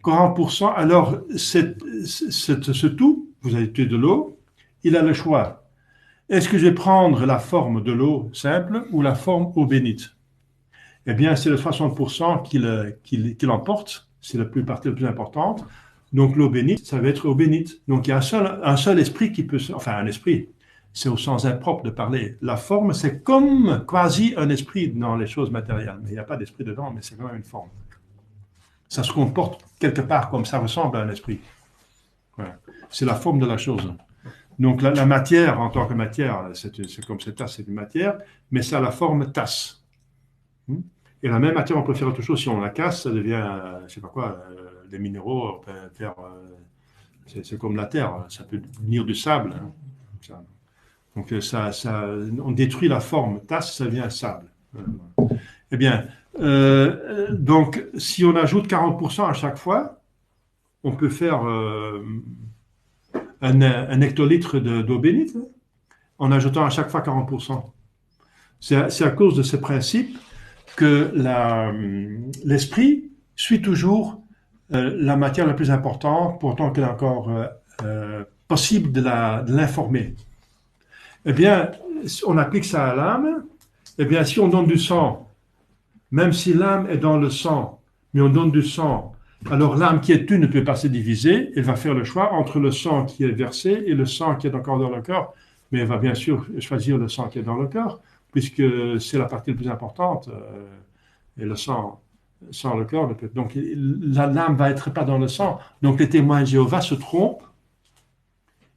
40%, alors ce tout, vous avez de l'eau, il a le choix. Est-ce que je vais prendre la forme de l'eau simple ou la forme eau bénite? Eh bien, c'est le 60% qui l'emporte, c'est la partie la plus importante. Donc l'eau bénite, ça va être eau bénite. Donc il y a un seul esprit qui peut, enfin un esprit, c'est au sens impropre de parler. La forme, c'est comme quasi un esprit dans les choses matérielles, mais il n'y a pas d'esprit dedans, mais c'est quand même une forme. Ça se comporte quelque part comme ça ressemble à un esprit. Voilà. C'est la forme de la chose. Donc la matière, en tant que matière, c'est comme cette tasse, c'est une matière, mais ça a la forme tasse. Et la même matière, on peut faire autre chose. Si on la casse, ça devient, je sais pas quoi, des minéraux, on peut faire C'est comme la terre, ça peut devenir du sable. Hein. Donc on détruit la forme tasse, ça devient sable. Eh bien, donc si on ajoute 40% à chaque fois, on peut faire un hectolitre d'eau bénite, hein, en ajoutant à chaque fois 40%. C'est à cause de ce principe que l'esprit suit toujours la matière la plus importante, pourtant qu'il est encore possible de l'informer. Eh bien, on applique ça à l'âme. Eh bien, si on donne du sang, même si l'âme est dans le sang, mais on donne du sang, alors l'âme qui est une ne peut pas se diviser. Elle va faire le choix entre le sang qui est versé et le sang qui est encore dans le corps. Mais elle va bien sûr choisir le sang qui est dans le corps, puisque c'est la partie la plus importante. Et le sang, sans le corps, ne peut... Donc l'âme va être pas dans le sang. Donc les témoins de Jéhovah se trompent.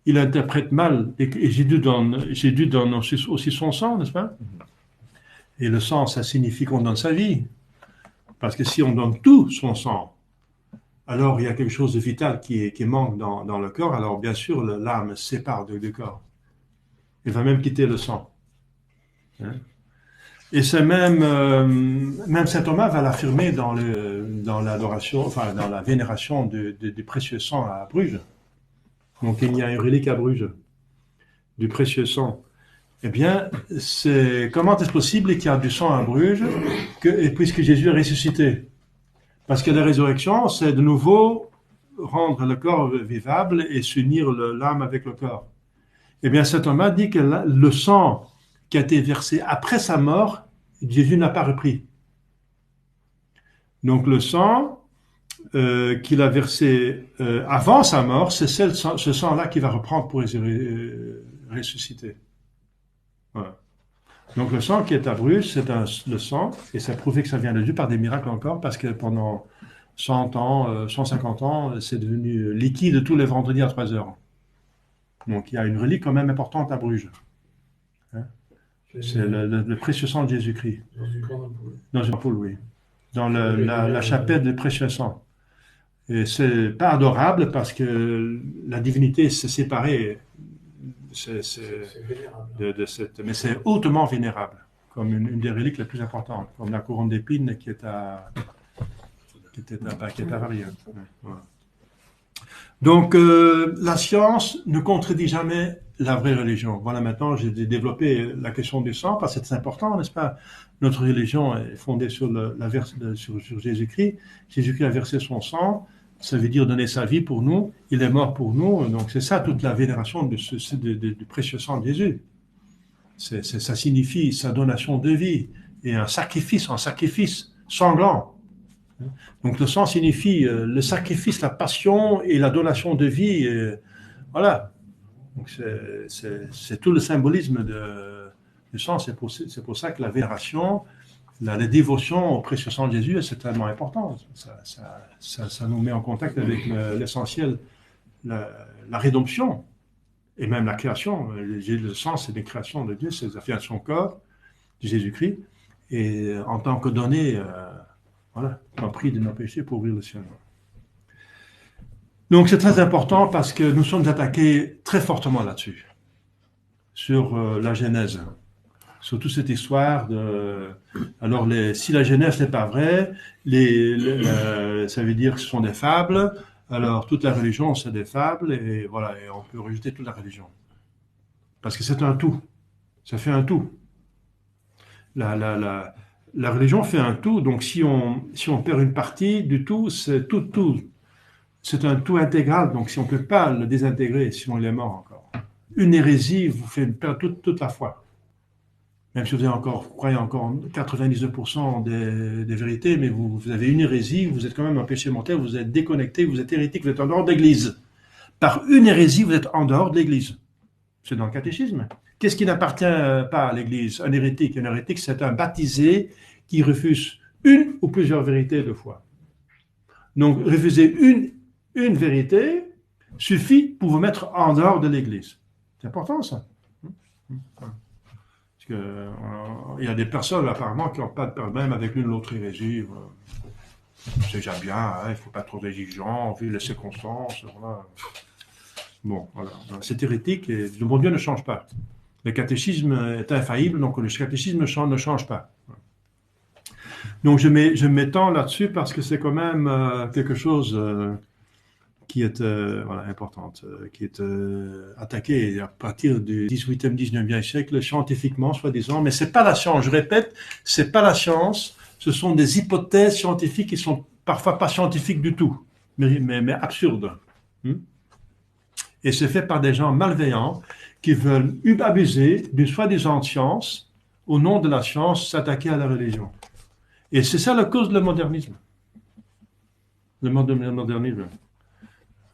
Il interprète mal. Et Jésus donne aussi son sang, n'est-ce pas? Et le sang, ça signifie qu'on donne sa vie. Parce que si on donne tout son sang, alors il y a quelque chose de vital qui manque dans le corps. Alors bien sûr, l'âme se sépare du corps. Elle va même quitter le sang. Hein? Et c'est même saint Thomas va l'affirmer dans l'adoration, enfin dans la vénération du précieux sang à Bruges. Donc il y a une relique à Bruges du précieux sang. Eh bien, comment est-ce possible qu'il y a du sang à Bruges puisque Jésus est ressuscité? Parce que la résurrection, c'est de nouveau rendre le corps vivable et s'unir l'âme avec le corps. Eh bien, saint Thomas dit que le sang qui a été versé après sa mort, Jésus n'a pas repris. Donc le sang qu'il a versé avant sa mort, c'est ce sang-là qui va reprendre pour ressusciter. Voilà. Donc le sang qui est à Bruges, c'est le sang, et ça prouve que ça vient de Dieu par des miracles encore, parce que pendant 100 ans, 150 ans, c'est devenu liquide tous les vendredis à 3 heures. Donc il y a une relique quand même importante à Bruges. Hein? C'est le précieux sang de Jésus-Christ. Dans une ampoule, oui. Dans la chapelle du précieux sang. Et c'est pas adorable parce que la divinité s'est séparée de cette... Mais c'est hautement vénérable, comme une des reliques les plus importantes, comme la couronne d'épines qui est à Paris. Voilà. Donc, la science ne contredit jamais la vraie religion. Voilà, maintenant, j'ai développé la question du sang, parce que c'est important, n'est-ce pas? Notre religion est fondée sur Jésus-Christ. Jésus-Christ a versé son sang, ça veut dire donner sa vie pour nous. Il est mort pour nous. Donc, c'est ça toute la vénération du précieux sang de Jésus. Ça signifie sa donation de vie et un sacrifice sanglant. Donc le sang signifie le sacrifice, la passion et la donation de vie. Voilà. Donc c'est tout le symbolisme du sang. C'est pour ça que la vénération, la dévotion au précieux sang de Jésus, c'est tellement important. Ça nous met en contact avec l'essentiel, la rédemption et même la création. Le sang, c'est des créations de Dieu, c'est la création de son corps, de Jésus-Christ, et en tant que donné... Voilà, en prix de nos péchés pour ouvrir le ciel. Donc c'est très important parce que nous sommes attaqués très fortement là-dessus, sur la Genèse, sur toute cette histoire de... Alors si la Genèse n'est pas vraie, ça veut dire que ce sont des fables, alors toute la religion c'est des fables, et voilà, et on peut rejeter toute la religion. Parce que c'est un tout, ça fait un tout. La religion fait un tout, donc si on perd une partie du tout, c'est tout. C'est un tout intégral, donc si on ne peut pas le désintégrer, sinon il est mort encore. Une hérésie vous fait perdre toute la foi. Même si vous croyez encore 99% des vérités, mais vous avez une hérésie, vous êtes quand même un péché mortel, vous êtes déconnecté, vous êtes hérétique, vous êtes en dehors de l'Église. Par une hérésie, vous êtes en dehors de l'Église. C'est dans le catéchisme. Qu'est-ce qui n'appartient pas à l'Église? Un hérétique, c'est un baptisé qui refuse une ou plusieurs vérités de foi. Donc, refuser une vérité suffit pour vous mettre en dehors de l'Église. C'est important, ça. Parce que il y a des personnes, apparemment, qui n'ont pas de problème avec l'une ou l'autre hérésie. C'est déjà bien, il ne faut pas être trop exigeant, vu les circonstances. Voilà. Bon, voilà. C'est hérétique et le bon Dieu ne change pas. Le catéchisme est infaillible, donc le catéchisme ne change pas. Donc je m'étends là-dessus parce que c'est quand même quelque chose qui est voilà, importante, qui est attaqué à partir du 18e, 19e siècle, scientifiquement, soi-disant. Mais c'est pas la science, je répète, c'est pas la science, ce sont des hypothèses scientifiques qui sont parfois pas scientifiques du tout, mais absurdes. Et c'est fait par des gens malveillants qui veulent abuser d'une soi-disant science, au nom de la science, s'attaquer à la religion. Et c'est ça la cause du modernisme. Le modernisme.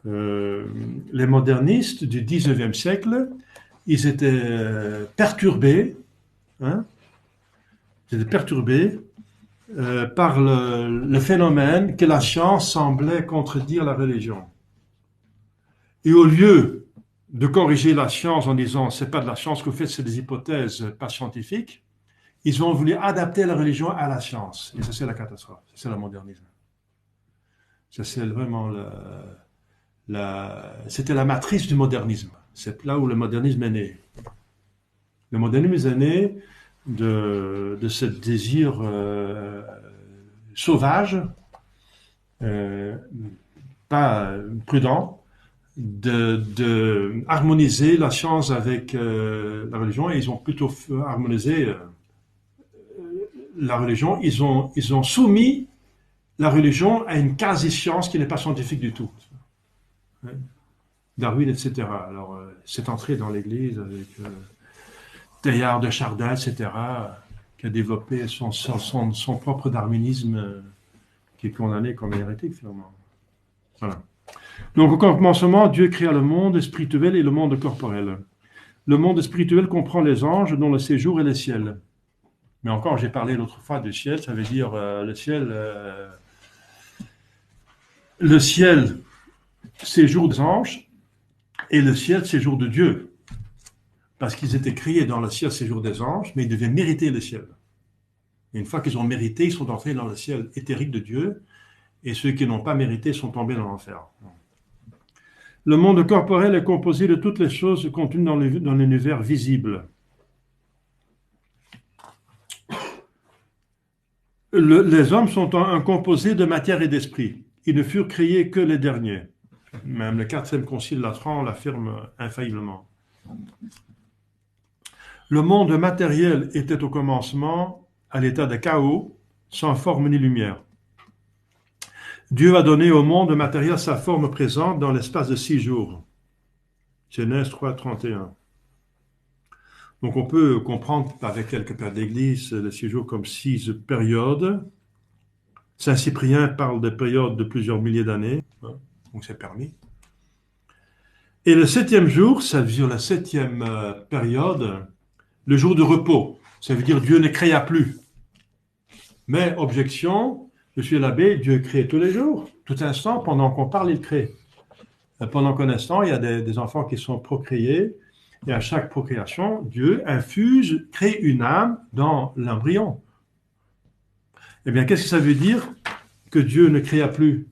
Les modernistes du 19e siècle, ils étaient perturbés, par le phénomène que la science semblait contredire la religion. Et au lieu de corriger la science en disant c'est pas de la science que vous faites, c'est des hypothèses pas scientifiques, ils ont voulu adapter la religion à la science. Et ça, c'est la catastrophe. C'est le modernisme. Ça, c'est vraiment c'était la matrice du modernisme. C'est là où le modernisme est né. Le modernisme est né de ce désir sauvage, pas prudent, de harmoniser la science avec la religion, et ils ont plutôt harmonisé la religion. Ils ont soumis la religion à une quasi-science qui n'est pas scientifique du tout. Darwin, etc. Alors, c'est entré dans l'Église avec Teilhard de Chardin, etc., qui a développé son propre darwinisme, qui est condamné comme hérétique, finalement. Voilà. Donc, au commencement, Dieu créa le monde spirituel et le monde corporel. Le monde spirituel comprend les anges, dont le séjour est le ciel. Mais encore, j'ai parlé l'autre fois du ciel, ça veut dire le ciel. Le ciel, séjour des anges, et le ciel, séjour de Dieu. Parce qu'ils étaient créés dans le ciel, séjour des anges, mais ils devaient mériter le ciel. Et une fois qu'ils ont mérité, ils sont entrés dans le ciel éthérique de Dieu, et ceux qui n'ont pas mérité sont tombés dans l'enfer. Le monde corporel est composé de toutes les choses contenues dans l'univers visible. Les hommes sont un composé de matière et d'esprit. Ils ne furent créés que les derniers. Même le 4e concile Latran l'affirme infailliblement. Le monde matériel était au commencement à l'état de chaos, sans forme ni lumière. Dieu a donné au monde matériel sa forme présente dans l'espace de 6 jours. Genèse 3, 31. Donc on peut comprendre avec quelques pères d'église les 6 jours comme 6 périodes. Saint Cyprien parle de périodes de plusieurs milliers d'années, donc c'est permis. Et le 7e jour, ça veut dire la 7e période, le jour de repos. Ça veut dire Dieu ne créa plus. Mais objection, Monsieur l'abbé, Dieu crée tous les jours, tout instant, pendant qu'on parle, il crée. Pendant qu'un instant, il y a des enfants qui sont procréés, et à chaque procréation, Dieu infuse, crée une âme dans l'embryon. Eh bien, qu'est-ce que ça veut dire que Dieu ne créa plus?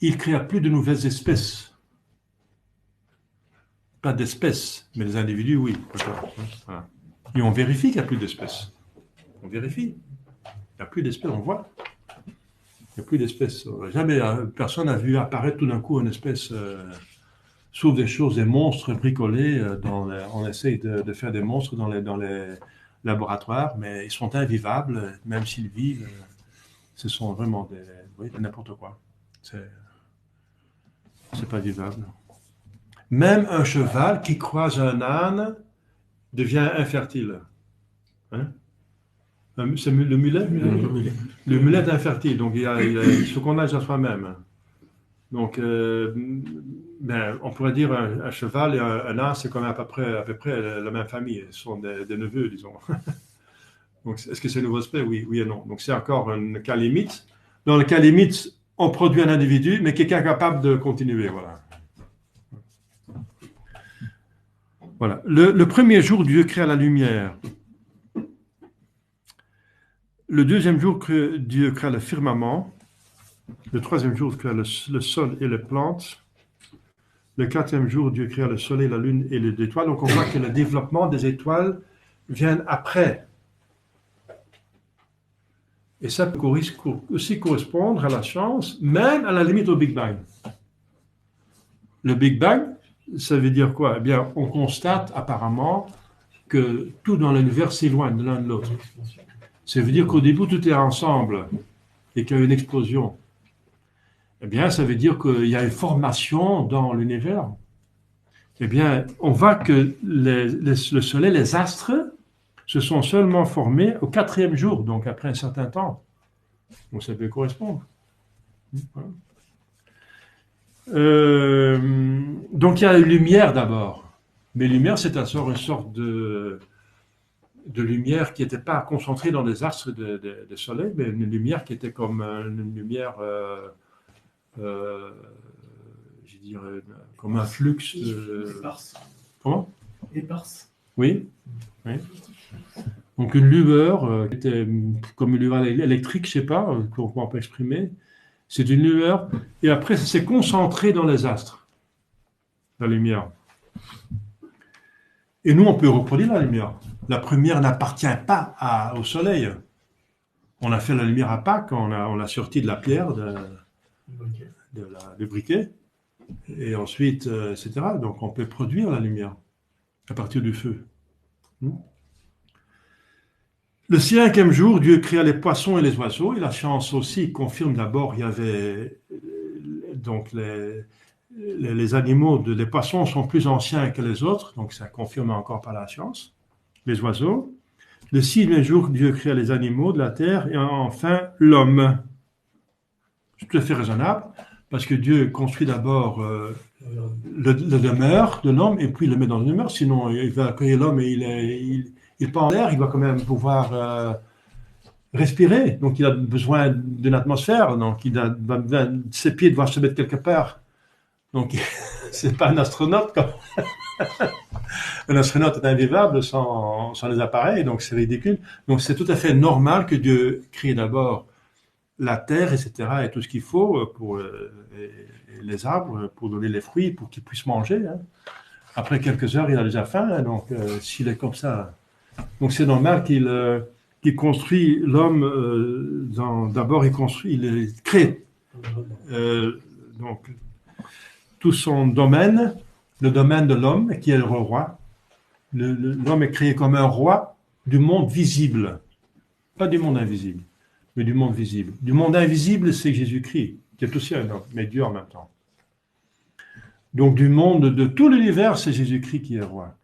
Il créa plus de nouvelles espèces. Pas d'espèces, mais les individus, oui. Voilà. Et on vérifie qu'il n'y a plus d'espèces. On vérifie. Il n'y a plus d'espèces, on voit. Il n'y a plus d'espèces. Jamais personne n'a vu apparaître tout d'un coup une espèce, sauf des choses, des monstres bricolés. On essaye de faire des monstres dans les laboratoires, mais ils sont invivables, même s'ils vivent. Ce sont vraiment de n'importe quoi. C'est pas vivable. Même un cheval qui croise un âne devient infertile. Hein? C'est le mulet? Le mulet est infertile, donc il faut qu'on nage à soi-même. Donc, on pourrait dire un cheval et un âne, c'est quand même à peu près la même famille. Ce sont des neveux, disons. Donc, est-ce que c'est un nouveau aspect? Oui et non. Donc, c'est encore un cas limite. Dans le cas limite, on produit un individu, mais qui est capable de continuer. Voilà. Le premier jour, Dieu créa la lumière. Le 2e jour, Dieu créa le firmament. Le 3e jour, il créa le sol et les plantes. Le Le quatrième jour, Dieu créa le soleil, la lune et les étoiles. Donc on voit que le développement des étoiles vient après. Et ça peut aussi correspondre à la science, même à la limite au Big Bang. Le Big Bang, ça veut dire quoi? Eh bien, on constate apparemment que tout dans l'univers s'éloigne de l'un de l'autre. Ça veut dire qu'au début, tout est ensemble et qu'il y a une explosion. Eh bien, ça veut dire qu'il y a une formation dans l'univers. Eh bien, on voit que le Soleil, les astres, se sont seulement formés au quatrième jour, donc après un certain temps. Donc ça peut correspondre. Voilà. Donc il y a la lumière d'abord. Mais lumière, c'est une sorte de lumière qui n'était pas concentrée dans les astres de Soleil, mais une lumière qui était comme une lumière... je dirais, comme un flux. Éparse. Comment? Éparse. Oui. Oui. Donc une lueur qui était comme une lueur électrique, je ne sais pas comment on peut exprimer. C'est une lueur, et après ça s'est concentré dans les astres, la lumière. Et nous, on peut reproduire la lumière. La première n'appartient pas au soleil. On a fait la lumière à Pâques, on l'a sorti de la pierre, du briquet, et ensuite, etc. Donc on peut produire la lumière à partir du feu. Le cinquième jour, Dieu créa les poissons et les oiseaux, et la science aussi confirme d'abord, il y avait donc les animaux, les poissons sont plus anciens que les autres, donc ça confirme encore par la science, les oiseaux. Le sixième jour, Dieu créa les animaux de la terre, et enfin l'homme. C'est tout à fait raisonnable, parce que Dieu construit d'abord le demeure de l'homme, et puis il le met dans une demeure, sinon il va accueillir l'homme et il part en l'air, il doit quand même pouvoir respirer. Donc il a besoin d'une atmosphère, donc ses pieds doivent se mettre quelque part. Donc c'est pas un astronaute. Un astronaute est invivable sans les appareils, donc c'est ridicule. Donc c'est tout à fait normal que Dieu crée d'abord la terre, etc., et tout ce qu'il faut pour les arbres, pour donner les fruits, pour qu'ils puissent manger. Hein. Après quelques heures, il a déjà faim, hein, donc s'il est comme ça... Donc c'est normal qu'il construit l'homme, d'abord il crée donc tout son domaine, le domaine de l'homme qui est le roi. L'homme est créé comme un roi du monde visible, pas du monde invisible, mais du monde visible. Du monde invisible, c'est Jésus-Christ, qui est aussi un homme, mais Dieu en même temps. Donc du monde de tout l'univers, c'est Jésus-Christ qui est roi.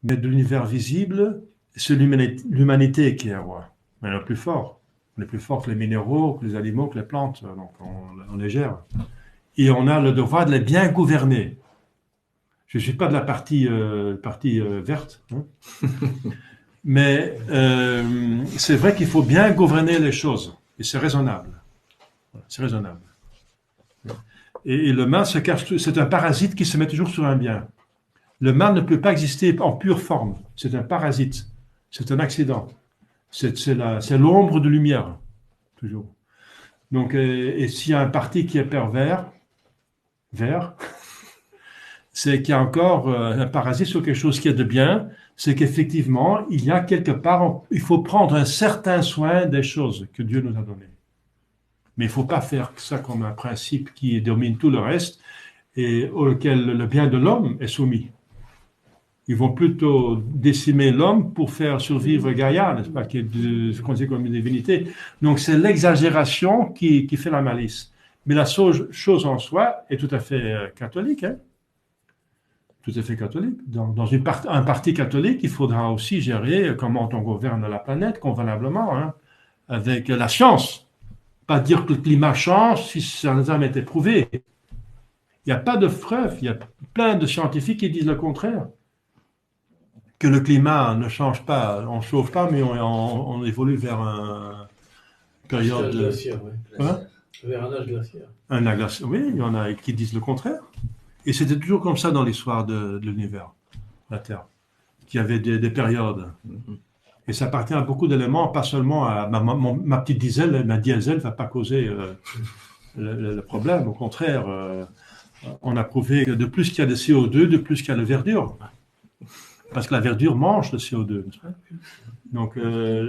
Mais de l'univers visible, c'est l'humanité qui est roi. Mais on est plus fort. On est plus fort que les minéraux, que les animaux, que les plantes. Donc on les gère. Et on a le devoir de les bien gouverner. Je ne suis pas de la partie verte. Hein. Mais c'est vrai qu'il faut bien gouverner les choses. Et c'est raisonnable. C'est raisonnable. Et le mal se cache. C'est un parasite qui se met toujours sur un bien. Le mal ne peut pas exister en pure forme. C'est un parasite. C'est un accident. C'est l'ombre de lumière, toujours. Donc, et s'il y a un parti qui est pervers, vert, c'est qu'il y a encore un parasite sur quelque chose qui est de bien, c'est qu'effectivement, il y a quelque part, il faut prendre un certain soin des choses que Dieu nous a données. Mais il ne faut pas faire ça comme un principe qui domine tout le reste et auquel le bien de l'homme est soumis. Ils vont plutôt décimer l'homme pour faire survivre Gaïa, n'est-ce pas, qui est considéré comme une divinité. Donc c'est l'exagération qui fait la malice. Mais la chose en soi est tout à fait catholique. Hein? Tout à fait catholique. Dans un parti catholique, il faudra aussi gérer comment on gouverne la planète convenablement, hein, avec la science. Pas dire que le climat change si ça n'a jamais été prouvé. Il n'y a pas de preuve. Il y a plein de scientifiques qui disent le contraire. Que le climat ne change pas, on ne chauffe pas, mais on évolue vers une période... glaciaire, oui. Hein? Vers un âge glaciaire. Un âge glaciaire, oui, il y en a qui disent le contraire. Et c'était toujours comme ça dans l'histoire de l'univers, la Terre, qu'il y avait des périodes. Et ça appartient à beaucoup d'éléments, pas seulement à ma petite diesel ne va pas causer le problème, au contraire... On a prouvé que de plus qu'il y a de CO2, de plus qu'il y a de verdure. Parce que la verdure mange le CO2. Donc,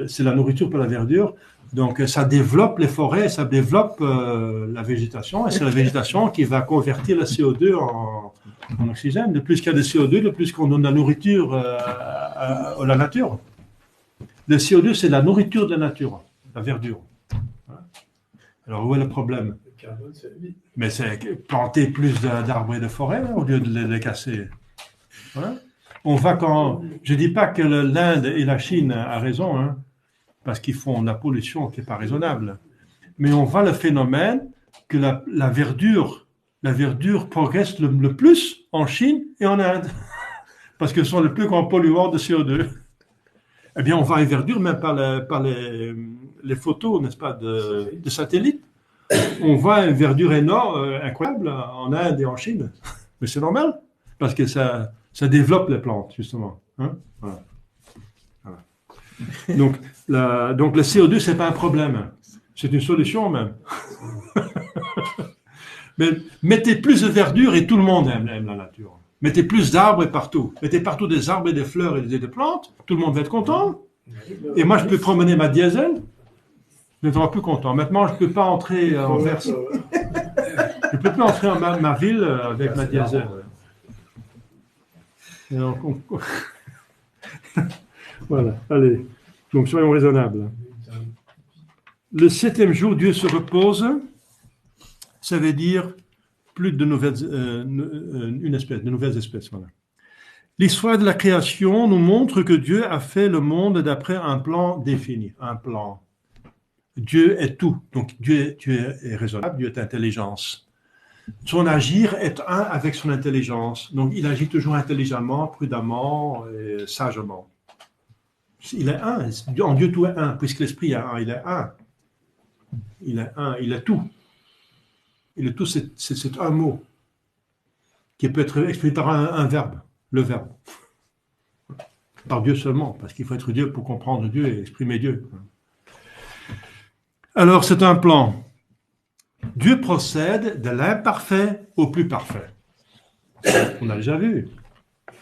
c'est la nourriture pour la verdure. Donc, ça développe les forêts, ça développe la végétation. Et c'est la végétation qui va convertir le CO2 en oxygène. De plus qu'il y a de CO2, de plus qu'on donne de la nourriture à la nature. Le CO2, c'est la nourriture de la nature, la verdure. Alors, où est le problème? Le carbone, c'est la vie. Mais c'est planter plus d'arbres et de forêts au lieu de les casser. Voilà. On va quand. Je ne dis pas que l'Inde et la Chine a raison, hein, parce qu'ils font de la pollution qui n'est pas raisonnable. Mais on voit le phénomène que la verdure progresse le plus en Chine et en Inde, parce que ce sont les plus grands polluants de CO2. Eh bien, on voit une verdure même par les photos, n'est-ce pas, de satellites. On voit une verdure énorme, incroyable en Inde et en Chine. Mais c'est normal, parce que ça développe les plantes, justement. Hein? Voilà. Donc, le CO2, ce n'est pas un problème. C'est une solution même. Mais mettez plus de verdure et tout le monde aime la nature. Mettez plus d'arbres et partout. Mettez partout des arbres et des fleurs et des plantes. Tout le monde va être content. Et moi, je peux promener ma diesel. Je ne serai plus content. Maintenant, je ne peux pas entrer en Vers. Je ne peux plus entrer en ma ville avec ma diesel. Donc, voilà, allez. Donc, soyons raisonnables. Le 7e jour, Dieu se repose. Ça veut dire plus de nouvelles, de nouvelles espèces. Voilà. L'histoire de la création nous montre que Dieu a fait le monde d'après un plan défini. Un plan. Dieu est tout. Donc, Dieu est raisonnable, Dieu est intelligence. Son agir est un avec son intelligence. Donc, il agit toujours intelligemment, prudemment et sagement. Il est un. En Dieu, tout est un. Puisque l'Esprit est un, il est un. Il est un, il est tout. Et le tout, c'est un mot qui peut être exprimé par un verbe, le verbe. Par Dieu seulement, parce qu'il faut être Dieu pour comprendre Dieu et exprimer Dieu. Alors, c'est un plan. Dieu procède de l'imparfait au plus parfait. On a déjà vu.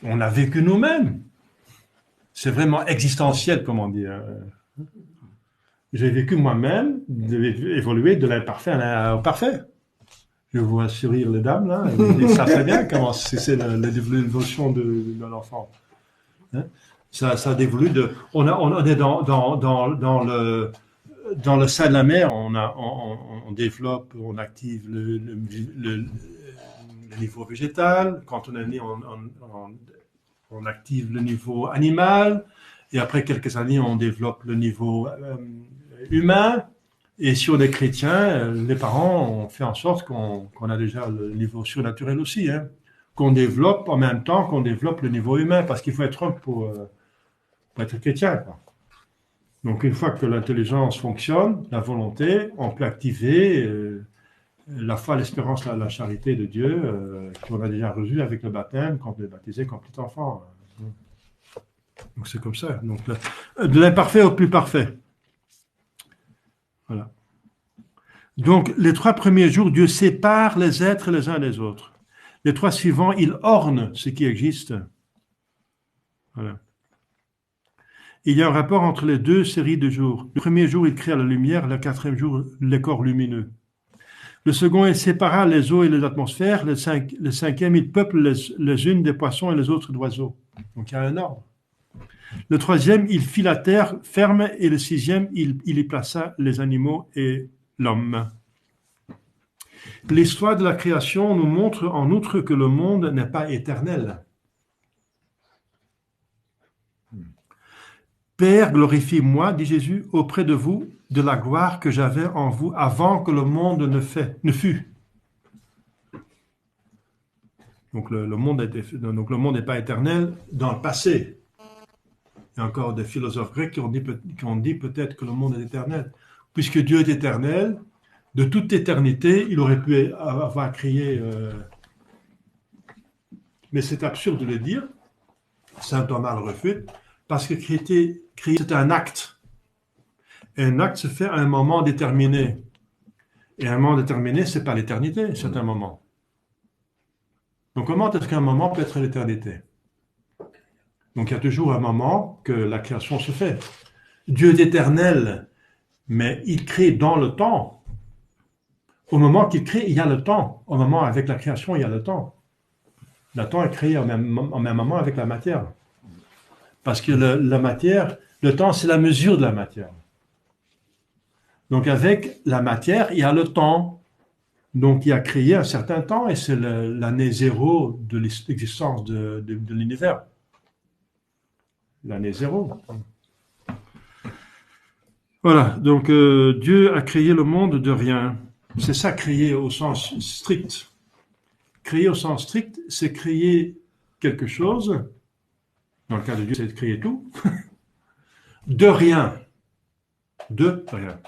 On a vécu nous-mêmes. C'est vraiment existentiel, comme on dit. J'ai vécu moi-même, évoluer de l'imparfait au parfait. Je vois sourire les dames, là. Ils savent très bien comment c'est l'évolution de l'enfant. Hein? Ça a évolué de. On est dans le sein de la mer, on développe, on active le niveau végétal. Quand on est né, on active le niveau animal. Et après quelques années, on développe le niveau humain. Et si on est chrétien, les parents ont fait en sorte qu'on a déjà le niveau surnaturel aussi, hein, qu'on développe en même temps qu'on développe le niveau humain, parce qu'il faut être homme pour être chrétien, quoi. Donc une fois que l'intelligence fonctionne, la volonté, on peut activer la foi, l'espérance, la charité de Dieu qu'on a déjà reçue avec le baptême quand on est baptisé comme petit enfant. Donc c'est comme ça. Donc de l'imparfait au plus parfait. Voilà. Donc, les 3 premiers jours, Dieu sépare les êtres les uns des autres. Les 3 suivants, il orne ce qui existe. Voilà. Il y a un rapport entre les 2 séries de jours. Le premier jour, il créa la lumière, le 4e jour, les corps lumineux. Le second, il sépara les eaux et les atmosphères. Le 5e, il peuple les unes des poissons et les autres d'oiseaux. Donc, il y a un ordre. Le 3e, il fit la terre ferme, et le 6e, il y plaça les animaux et l'homme. L'histoire de la création nous montre en outre que le monde n'est pas éternel. Père, glorifie-moi, dit Jésus, auprès de vous, de la gloire que j'avais en vous avant que le monde ne fût. Donc le monde n'est pas éternel dans le passé. Il y a encore des philosophes grecs qui ont dit peut-être que le monde est éternel. Puisque Dieu est éternel, de toute éternité, il aurait pu avoir créé... Mais c'est absurde de le dire. Saint Thomas le refute. Parce que créer, c'est un acte. Et un acte se fait à un moment déterminé. Et un moment déterminé, ce n'est pas l'éternité, c'est un moment. Donc, comment est-ce qu'un moment peut être l'éternité? Donc, il y a toujours un moment que la création se fait. Dieu est éternel, mais il crée dans le temps. Au moment qu'il crée, il y a le temps. Au moment avec la création, il y a le temps. Le temps est créé en même moment avec la matière. Parce que la matière, le temps, c'est la mesure de la matière. Donc, avec la matière, il y a le temps. Donc, il a créé un certain temps et c'est l'année zéro de l'existence de l'univers. L'année zéro. Voilà, donc Dieu a créé le monde de rien. C'est ça, créer au sens strict. Créer au sens strict, c'est créer quelque chose. Dans le cas de Dieu, c'est de créer tout. De rien. De rien.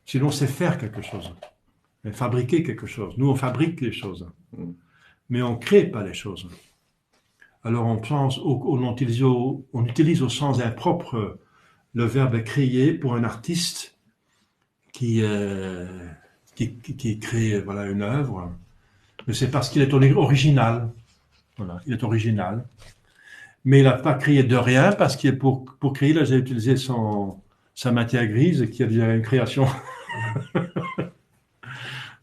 Sinon, c'est faire quelque chose. Fabriquer quelque chose. Nous, on fabrique les choses. Mais on ne crée pas les choses. Alors, on utilise au sens impropre le verbe créer pour un artiste qui crée voilà, une œuvre. Mais c'est parce qu'il est original. Voilà, il est original. Mais il n'a pas créé de rien parce que pour créer, là, j'ai utilisé sa matière grise qui a déjà une création.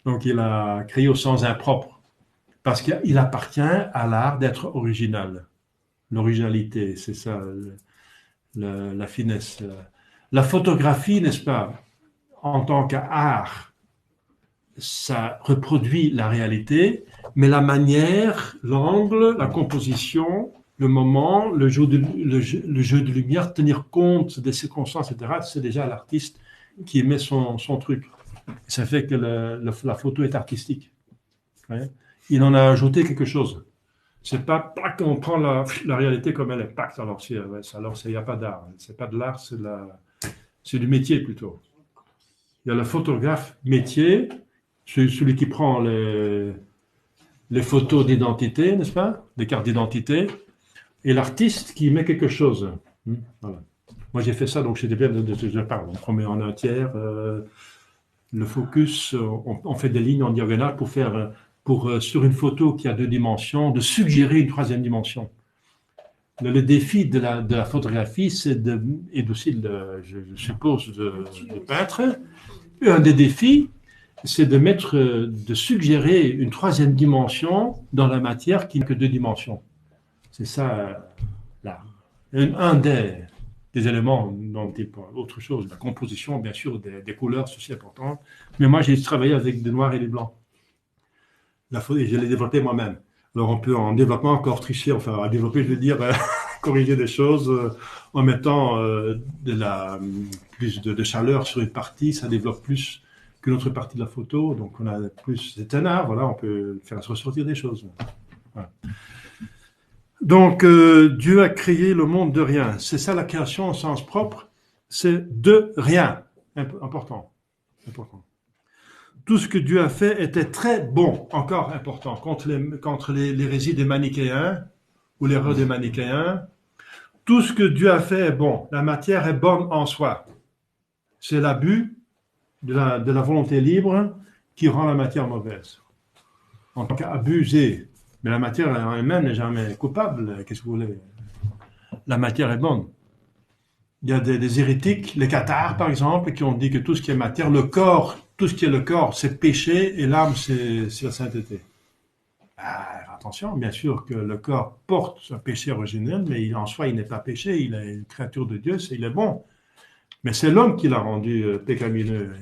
Donc, il a créé au sens impropre. Parce qu'il appartient à l'art d'être original. L'originalité, c'est ça, la finesse. La photographie, n'est-ce pas, en tant qu'art, ça reproduit la réalité, mais la manière, l'angle, la composition, le moment, le jeu de lumière, tenir compte des circonstances, etc., c'est déjà l'artiste qui émet son truc. Ça fait que la photo est artistique. Ouais. Il en a ajouté quelque chose. C'est pas qu'on prend la réalité comme elle est, pack, alors il n'y a pas d'art. C'est pas de l'art, c'est du métier plutôt. Il y a le photographe métier, celui qui prend les photos d'identité, n'est-ce pas, des cartes d'identité, et l'artiste qui met quelque chose. Voilà. Moi j'ai fait ça, donc j'étais bien de ce que je parle. On met en un tiers le focus, on fait des lignes en diagonale pour sur une photo qui a 2 dimensions, de suggérer une 3e dimension. Le défi de la photographie, et aussi, je suppose, de peintre, un des défis, c'est de suggérer une 3e dimension dans la matière qui n'a que 2 dimensions. C'est ça, l'art. Un des éléments dont autre chose, la composition, bien sûr, des couleurs, c'est aussi important. Mais moi, j'ai travaillé avec des noirs et des blancs. Je l'ai développé moi-même. Alors, on peut en développement encore tricher, enfin, à développer, je veux dire, corriger des choses en mettant plus de chaleur sur une partie, ça développe plus qu'une autre partie de la photo. Donc, on a plus. C'est un art, voilà, on peut faire ressortir des choses. Voilà. Donc, Dieu a créé le monde de rien. C'est ça la création au sens propre, c'est de rien. Important. Tout ce que Dieu a fait était très bon, encore important, contre l'hérésie des manichéens ou l'erreur des manichéens. Tout ce que Dieu a fait est bon. La matière est bonne en soi. C'est l'abus de la volonté libre qui rend la matière mauvaise. En tant qu'abusé, mais la matière en elle-même n'est jamais coupable. Qu'est-ce que vous voulez? La matière est bonne. Il y a des hérétiques, les cathares par exemple, qui ont dit que tout ce qui est matière, le corps, tout ce qui est le corps, c'est péché et l'âme, c'est la sainteté. Attention, bien sûr que le corps porte un péché originel, mais en soi, il n'est pas péché, il est une créature de Dieu, il est bon. Mais c'est l'homme qui l'a rendu pécamineux.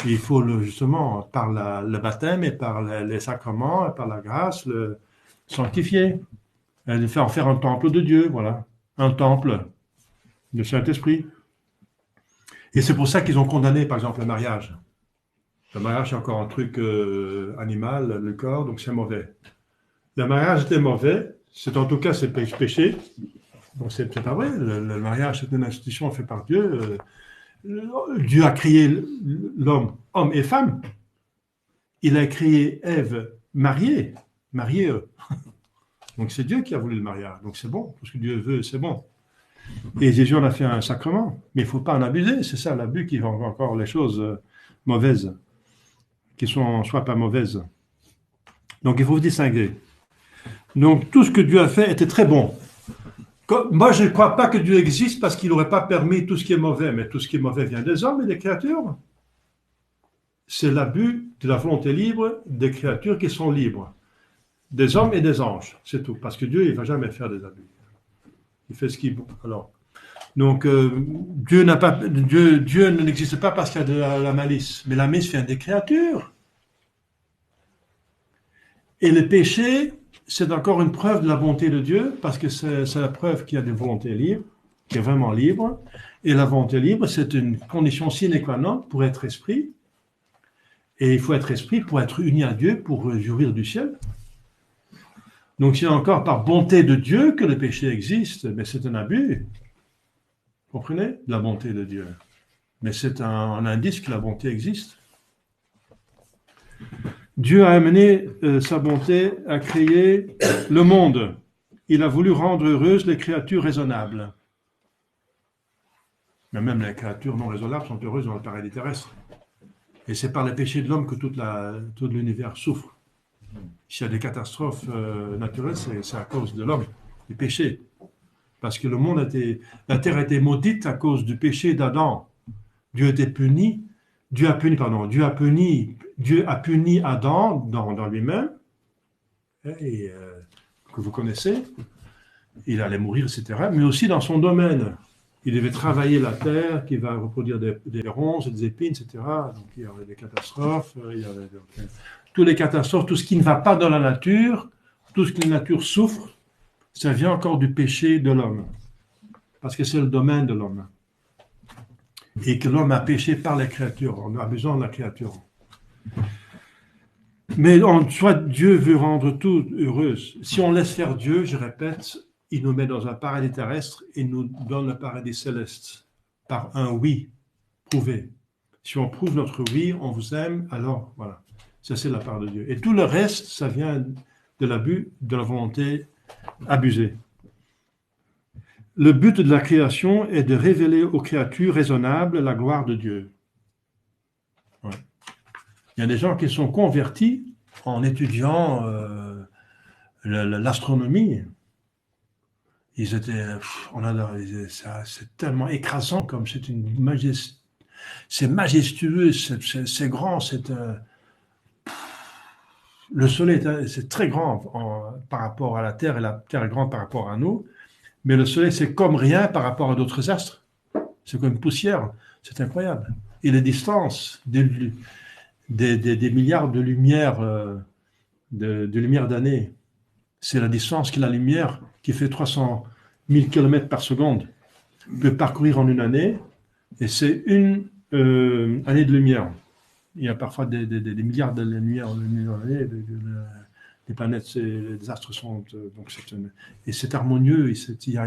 Et il faut justement, par le baptême et par les sacrements et par la grâce, le sanctifier. En faire un temple de Dieu, voilà. Un temple du Saint-Esprit. Et c'est pour ça qu'ils ont condamné, par exemple, le mariage. Le mariage, c'est encore un truc animal, le corps, donc c'est mauvais. Le mariage était mauvais, en tout cas, c'est péché. Donc c'est pas vrai, le mariage, c'est une institution faite par Dieu. Dieu a créé l'homme, homme et femme. Il a créé Ève mariée. Donc c'est Dieu qui a voulu le mariage. Donc c'est bon, tout ce que Dieu veut, c'est bon. Et Jésus en a fait un sacrement. Mais il ne faut pas en abuser, c'est ça l'abus qui rend encore les choses mauvaises, qui sont en soi pas mauvaises. Donc il faut distinguer. Donc tout ce que Dieu a fait était très bon. Moi, je ne crois pas que Dieu existe parce qu'il n'aurait pas permis tout ce qui est mauvais, mais tout ce qui est mauvais vient des hommes et des créatures. C'est l'abus de la volonté libre des créatures qui sont libres, des hommes et des anges, c'est tout. Parce que Dieu, il ne va jamais faire des abus. Il fait ce qu'il veut. Alors, donc, Dieu n'existe pas parce qu'il y a de la malice, mais la malice vient des créatures. Et le péché, c'est encore une preuve de la bonté de Dieu, parce que c'est la preuve qu'il y a une volonté libre, qui est vraiment libre. Et la volonté libre, c'est une condition sine qua non pour être esprit. Et il faut être esprit pour être uni à Dieu, pour jouir du ciel. Donc c'est encore par bonté de Dieu que le péché existe, mais c'est un abus. Vous comprenez? De la bonté de Dieu. Mais c'est un indice que la bonté existe. Dieu a amené sa bonté à créer le monde. Il a voulu rendre heureuses les créatures raisonnables. Mais même les créatures non raisonnables sont heureuses dans le paradis terrestre. Et c'est par le péché de l'homme que tout l'univers souffre. S'il y a des catastrophes naturelles, c'est à cause de l'homme, du péché. Parce que la terre a été maudite à cause du péché d'Adam. Dieu a puni Adam dans lui-même, et, que vous connaissez. Il allait mourir, etc. Mais aussi dans son domaine. Il devait travailler la terre, qui va reproduire des ronces et des épines, etc. Donc il y avait des catastrophes, toutes les catastrophes, tout ce qui ne va pas dans la nature, tout ce que la nature souffre, ça vient encore du péché de l'homme. Parce que c'est le domaine de l'homme. Et que l'homme a péché par les créatures. On a besoin de la créature. Mais en soi, Dieu veut rendre tout heureuse. Si on laisse faire Dieu, je répète, il nous met dans un paradis terrestre et nous donne le paradis céleste par un oui prouvé. Si on prouve notre oui, on vous aime, alors voilà. Ça, c'est la part de Dieu. Et tout le reste, ça vient de l'abus, de la volonté abusée. Le but de la création est de révéler aux créatures raisonnables la gloire de Dieu. Ouais. Il y a des gens qui sont convertis en étudiant l'astronomie. Ils étaient, c'est tellement écrasant comme c'est c'est majestueux, c'est grand, le soleil c'est très grand par rapport à la Terre et la Terre est grande par rapport à nous, mais le soleil c'est comme rien par rapport à d'autres astres, c'est comme une poussière, c'est incroyable. Et les distances des milliards de lumières d'années, c'est la distance que la lumière qui fait 300 000 km par seconde peut parcourir en une année, et c'est une année de lumière. Il y a parfois des milliards de lumières en année, les planètes, les astres sont... donc et c'est harmonieux, il y a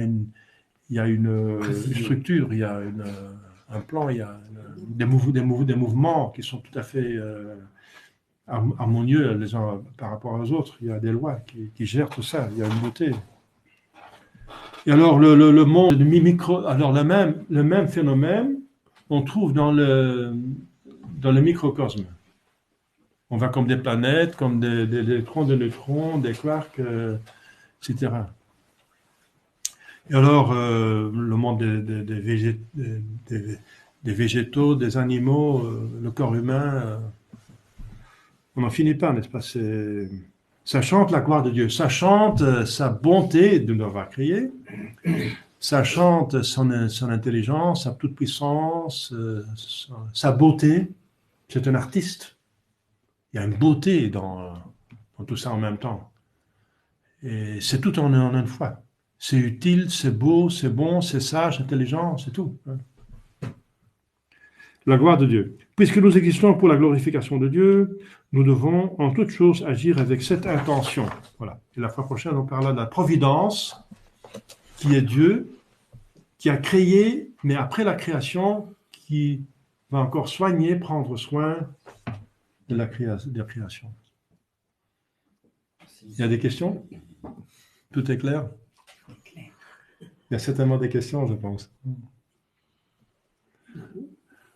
une structure, il y a un plan, il y a des mouvements qui sont tout à fait harmonieux les uns par rapport aux autres. Il y a des lois qui gèrent tout ça, il y a une beauté. Et alors le monde du micro, alors le même phénomène, on trouve dans le microcosme. On va comme des planètes, comme des électrons, des neutrons, des quarks, etc. Et alors le monde des végétaux, des animaux, le corps humain, on n'en finit pas, n'est-ce pas? Ça chante la gloire de Dieu, ça chante sa bonté de nous avoir créés, ça chante son intelligence, sa toute-puissance, sa beauté. C'est un artiste. Il y a une beauté dans tout ça en même temps. Et c'est tout en une fois. C'est utile, c'est beau, c'est bon, c'est sage, intelligent, c'est tout. La gloire de Dieu. Puisque nous existons pour la glorification de Dieu, nous devons en toute chose agir avec cette intention. Voilà. Et la fois prochaine, on parlera de la providence, qui est Dieu, qui a créé, mais après la création, qui va encore soigner, prendre soin de la création. Il y a des questions? Tout est clair? Il y a certainement des questions, je pense.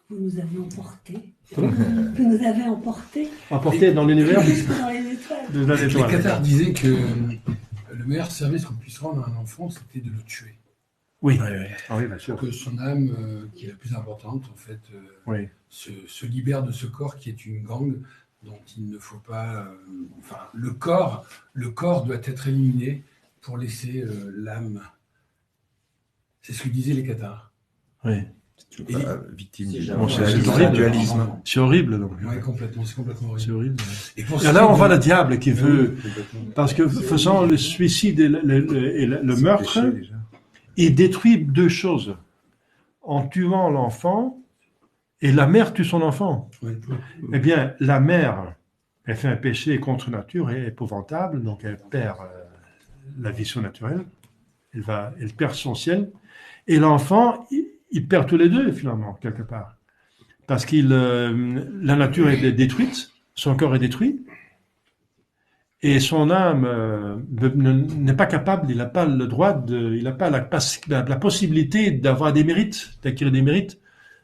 Vous nous avez emportés. Vous nous avez emportés. Emportés dans l'univers? Dans les étoiles. Les cathares disaient que meilleur service qu'on puisse rendre à un enfant, c'était de le tuer. Oui. Ouais, ouais. Ah oui, bien sûr. Pour que son âme, qui est la plus importante, en fait, Oui. se libère de ce corps qui est une gangue dont il ne faut pas. Enfin, le corps doit être éliminé pour laisser l'âme. C'est ce que disaient les cathares. Oui. Tu veux pas victime Si du jamais- c'est dualisme. C'est horrible, donc. Oui, complètement, c'est complètement C'est horrible. horrible. Et, pour Et ce là, qui on est voit de- le diable qui veut, parce que faisant le suicide et le C'est meurtre, péché, déjà. il détruit deux choses. En tuant l'enfant, et la mère tue son enfant. Oui. Eh bien, la mère, elle fait un péché contre nature et épouvantable, donc elle perd la vie surnaturelle, elle perd son ciel, et l'enfant, il perd tous les deux, finalement, quelque part. Parce que la nature est détruite, son corps est détruit, et son âme n'est pas capable, il n'a pas le droit, il n'a pas la possibilité d'avoir des mérites, d'acquérir des mérites.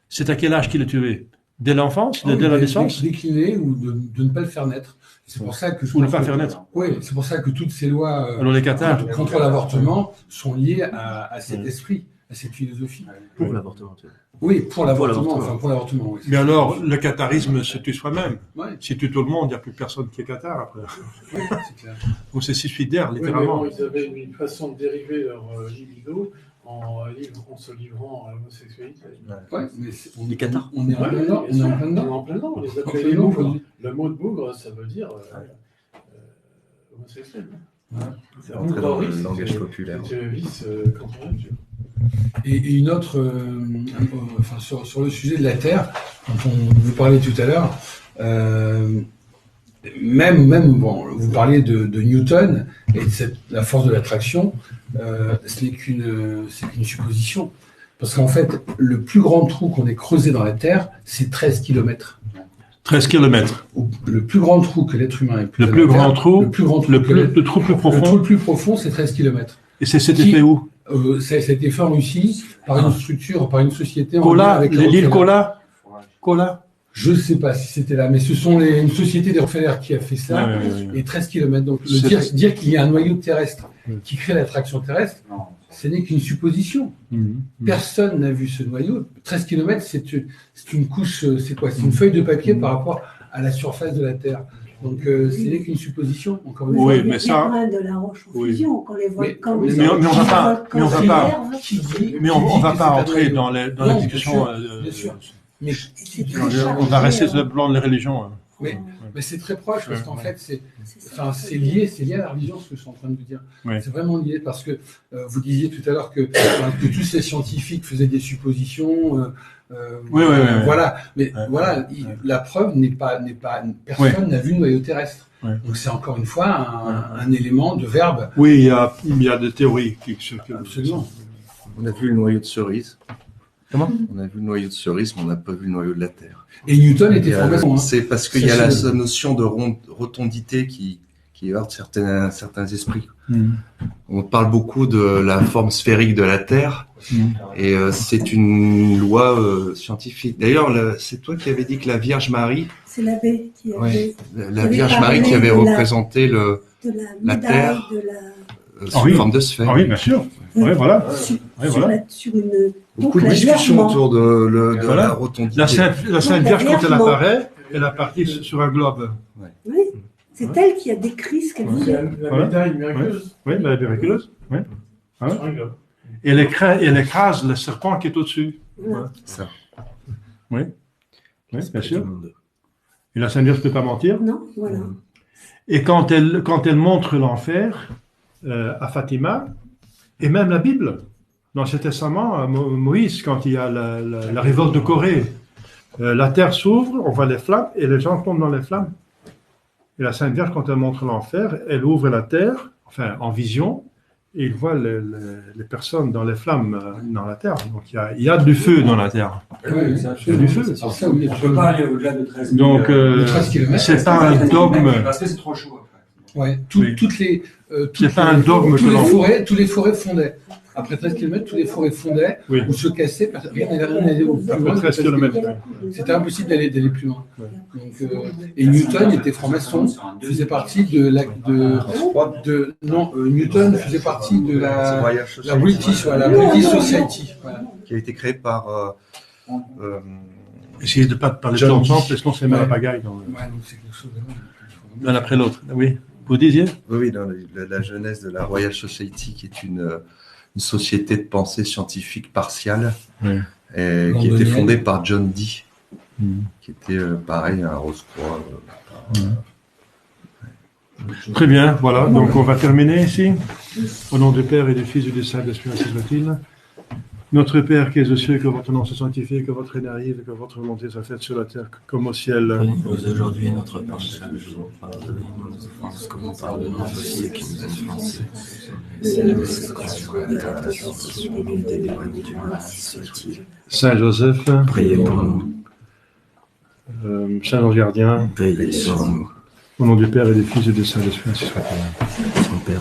C'est à quel âge qu'il est tué? Dès l'enfance, Ah oui, dès la naissance? décliner ou de ne pas le faire naître. C'est pour ça que je Ou ne pense pas que- faire naître. Oui, c'est pour ça que toutes ces lois Alors les cathares, contre l'avortement sont liées à cet esprit, à cette philosophie. Pour l'avortement. tu vois. Oui, pour l'avortement, l'avortement. enfin pour l'avortement. Oui. mais alors le catharisme se tue soi-même. Ouais, Si tue tout le monde, il n'y a plus personne qui est cathare après. ouais, c'est clair. Ou c'est suicidaire, Oui, mais littéralement. bon, ils avaient une façon de dériver leur libido en se livrant à l'homosexualité. Ouais, mais on, Les cathares. on est en plein dedans. On est en plein On est dedans. en plein dedans. On les En appelait plein les dedans, bougres. quoi. Le mot de bougre, ça veut dire homosexuel. C'est Entrer dans le bougre, langage c'est- populaire. C'est le vice quand on est jeune. Et une autre, enfin, sur le sujet de la Terre, dont on vous parlait tout à l'heure, bon, vous parliez de Newton et de la force de l'attraction, ce n'est qu'une supposition. Parce qu'en fait, le plus grand trou qu'on ait creusé dans la Terre, c'est 13 km. 13 km. Le plus grand trou que l'être humain ait pu Le dans plus la Terre, grand trou, le plus grand trou, le trou plus le trou profond. le plus profond, c'est 13 km. Et c'était Qui- fait où? Ça a été fait en Russie par une structure, par une société en lien Kola, avec les l'île Rockefeller. Kola? Kola? Je ne sais pas si c'était là, mais ce sont une société des Rockefeller qui a fait ça, Ouais, ouais, ouais. et 13 km. Donc C'est- dire qu'il y a un noyau terrestre Ouais. qui crée l'attraction terrestre, ce n'est qu'une supposition. Mhm. Personne n'a vu ce noyau. 13 km, c'est une couche, c'est quoi? C'est une feuille de papier par rapport à la surface de la Terre. Donc ce n'est qu'une supposition, encore une Oui, fois. mais ça- Les grains de la roche en Oui. fusion, quand les volcans. mais on va pas- mais on va pas- Qui dit- Mais qui on dit ne va que pas c'est un entrer noyau? dans Non, la bien discussion. sûr, bien sûr. Mais C'est très On chargé, va rester hein. sur le plan des religions. Mais c'est très proche parce Ouais, qu'en ouais. fait, C'est ça. enfin, c'est lié à la religion, ce que je suis en train de vous dire. Ouais. C'est vraiment lié parce que vous disiez tout à l'heure que tous ces scientifiques faisaient des suppositions. Oui, voilà. Mais Ouais. voilà, la preuve n'est pas personne n'a vu le noyau terrestre. Ouais. Donc c'est encore une fois un élément de verbe. Oui, il y a des théories qui circulent. Absolument. On a vu le noyau de cerise. Comment? On a vu le noyau de cerise, mais on n'a pas vu le noyau de la Terre. Et Newton était Et, franc-maçon. Hein. c'est parce qu'il y a Ça, la notion de rotondité qui heurte certains esprits. Mhm. On parle beaucoup de la forme sphérique de la Terre, Mhm. et c'est une loi scientifique. D'ailleurs, c'est toi qui avais dit que la Vierge Marie, C'est l'abbé qui avait ouais, la avait Vierge parlé Marie qui avait de la- représenté de la La médaille, Terre. de la. sous oui. forme de sphère. Ah oui, bien sûr. Oui. Oui, voilà. Sur, Ouais, sur voilà. sur une. Beaucoup donc, de la discussions Vierge autour de Voilà. la rotondité. La Sainte Vierge, quand elle Vierge, apparaît, elle apparaît sur un globe. Oui, c'est elle qui a décrit ce qu'elle C'est voulait. la Voilà. médaille miraculeuse Oui, la miraculeuse. Oui. Hein? sur un globe. Et elle écrase le serpent qui est au-dessus. Voilà. Ça. Oui, bien L'esprit sûr. du monde. Et la Sainte Vierge ne peut pas mentir. Non, voilà. Et quand elle montre l'enfer à Fatima, et même la Bible, dans l'Ancien Testament, Moïse, quand il y a la révolte de Corée, la terre s'ouvre, on voit les flammes, et les gens tombent dans les flammes. Et la Sainte Vierge, quand elle montre l'enfer, elle ouvre la terre, enfin en vision, et il voit les personnes dans les flammes dans la terre. Donc il y a du feu dans la terre. Oui, Il y a du feu. Alors ça, oui, On ne peut pas aller au-delà de 13 000. Donc de 13 kilomètres. c'est pas un dogme. Parce que c'est trop chaud après. Ouais, Oui. toutes les, C'est pas un dogme que l'on- tous les forêts fondaient. Après 13 km, tous les forêts fondaient Oui. ou se cassaient, rien n'allait plus Après loin. 13 km. C'était impossible d'aller plus loin. Ouais. Donc, et Newton était franc-maçon, faisait partie de Newton faisait partie de la British Society. Voilà. qui a été créé par Essayez de ne pas parler John longtemps, Dee. parce que sinon c'est mal à pagaille. Ouais, donc c'est quelque chose de... L'un après l'autre. Oui. Vous disiez? oui, dans la jeunesse de la Royal Society, qui est une société de pensée scientifique partiale, Oui. et qui Londonienne. était fondée par John Dee, Mm. qui était pareil, un Rose-Croix. Très bien, voilà. Donc on va terminer ici. Au nom du Père et du Fils et du Saint-Esprit, ainsi soit-il. Notre Père qui es aux cieux, que votre nom soit sanctifié, que votre règne arrive, que votre volonté soit faite sur la terre comme au ciel. Donnez-nous aujourd'hui notre pain de chaque jour. Pardonnez-nous nos offenses, comme nous pardonnons aussi qui nous offensés. C'est la consécration de la tentation, sauvez-nous des démons du mal, ainsi soit-il. Saint Joseph, Priez pour nous, Saint Ange Gardien, veillez sur nous. au nom du Père et du Fils et du Saint-Esprit, ainsi soit-il. Son Père,